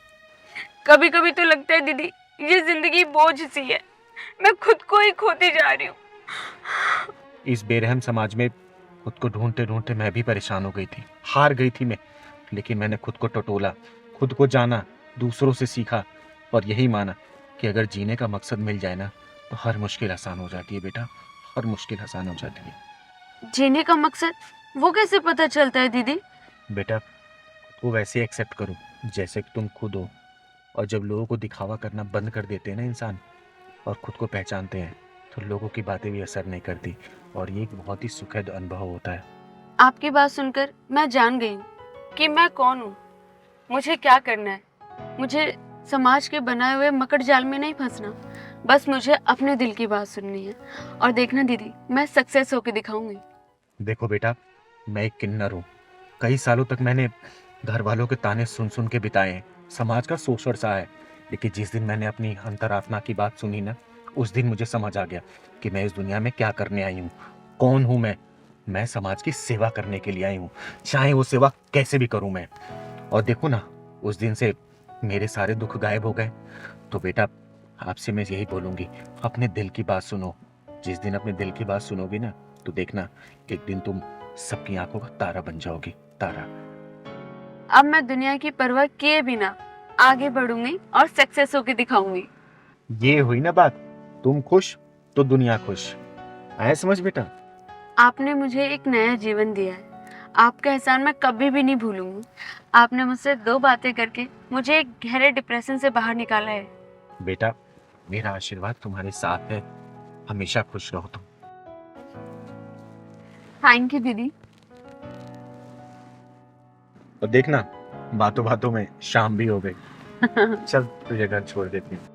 कभी कभी तो लगता है दीदी ये जिंदगी बोझ सी है, मैं खुद को ही खोती जा रही हूँ। इस बेरहम समाज में खुद को ढूंढते ढूंढते मैं भी परेशान हो गई थी, हार गई थी मैं। लेकिन मैंने खुद को टटोला, खुद को जाना, दूसरों से सीखा और यही माना कि अगर जीने का मकसद मिल जाए ना तो हर मुश्किल आसान हो जाती है बेटा, हर मुश्किल आसान हो जाती है। जीने का मकसद वो कैसे पता चलता है दीदी? बेटा, खुद को वैसे एक्सेप्ट करो जैसे कि तुम खुद हो, और जब लोगों को दिखावा करना बंद कर देते हैं ना इंसान और खुद को पहचानते हैं तो लोगों की बातें भी असर नहीं करती, और ये एक बहुत ही सुखद अनुभव होता है। आपकी बात सुनकर मैं जान गई हूँ कि मैं कौन हूँ, मुझे क्या करना है। मुझे समाज के बनाए हुए मकड़ जाल में नहीं फंसना, बस मुझे अपने दिल की बात सुननी है। और देखना दीदी, मैं सक्सेस होके दिखाऊंगी। देखो बेटा, मैं एक किन्नर हूँ। कई सालों तक मैंने घर वालों के ताने सुन सुन के बिताए हैं, समाज का शोषण सहा है। लेकिन जिस दिन मैंने अपनी अंतरात्मा की बात सुनी ना, उस दिन मुझे समझ आ गया कि मैं इस दुनिया में क्या करने आई हूँ, कौन हूँ मैं समाज की सेवा करने के लिए आई हूँ, चाहे वो सेवा कैसे भी करूँ मैं। और देखो ना, उस दिन से मेरे सारे दुख गायब हो गए। तो बेटा, आपसे मैं यही बोलूंगी, अपने दिल की बात सुनो। जिस दिन अपने दिल की बात सुनोगी ना, तो देखना एक दिन तुम सबकी आंखों का तारा बन जाओगी, तारा। अब मैं दुनिया की परवाह किए बिना आगे बढ़ूंगी और सक्सेस होके दिखाऊंगी। ये हुई ना बात, तुम खुश तो दुनिया खुश। आया समझ बेटा? आपने मुझे एक नया जीवन दिया है। आपका एहसान मैं कभी भी नहीं भूलूंगी। आपने मुझसे 2 बातें करके मुझे एक गहरे डिप्रेशन से बाहर निकाला है। बेटा, मेरा आशीर्वाद तुम्हारे साथ है, हमेशा खुश रहो तुम। थैंक यू दीदी। और देखना, बातों बातों में शाम भी हो गई। चल तुझे घर छोड़ देती हूँ।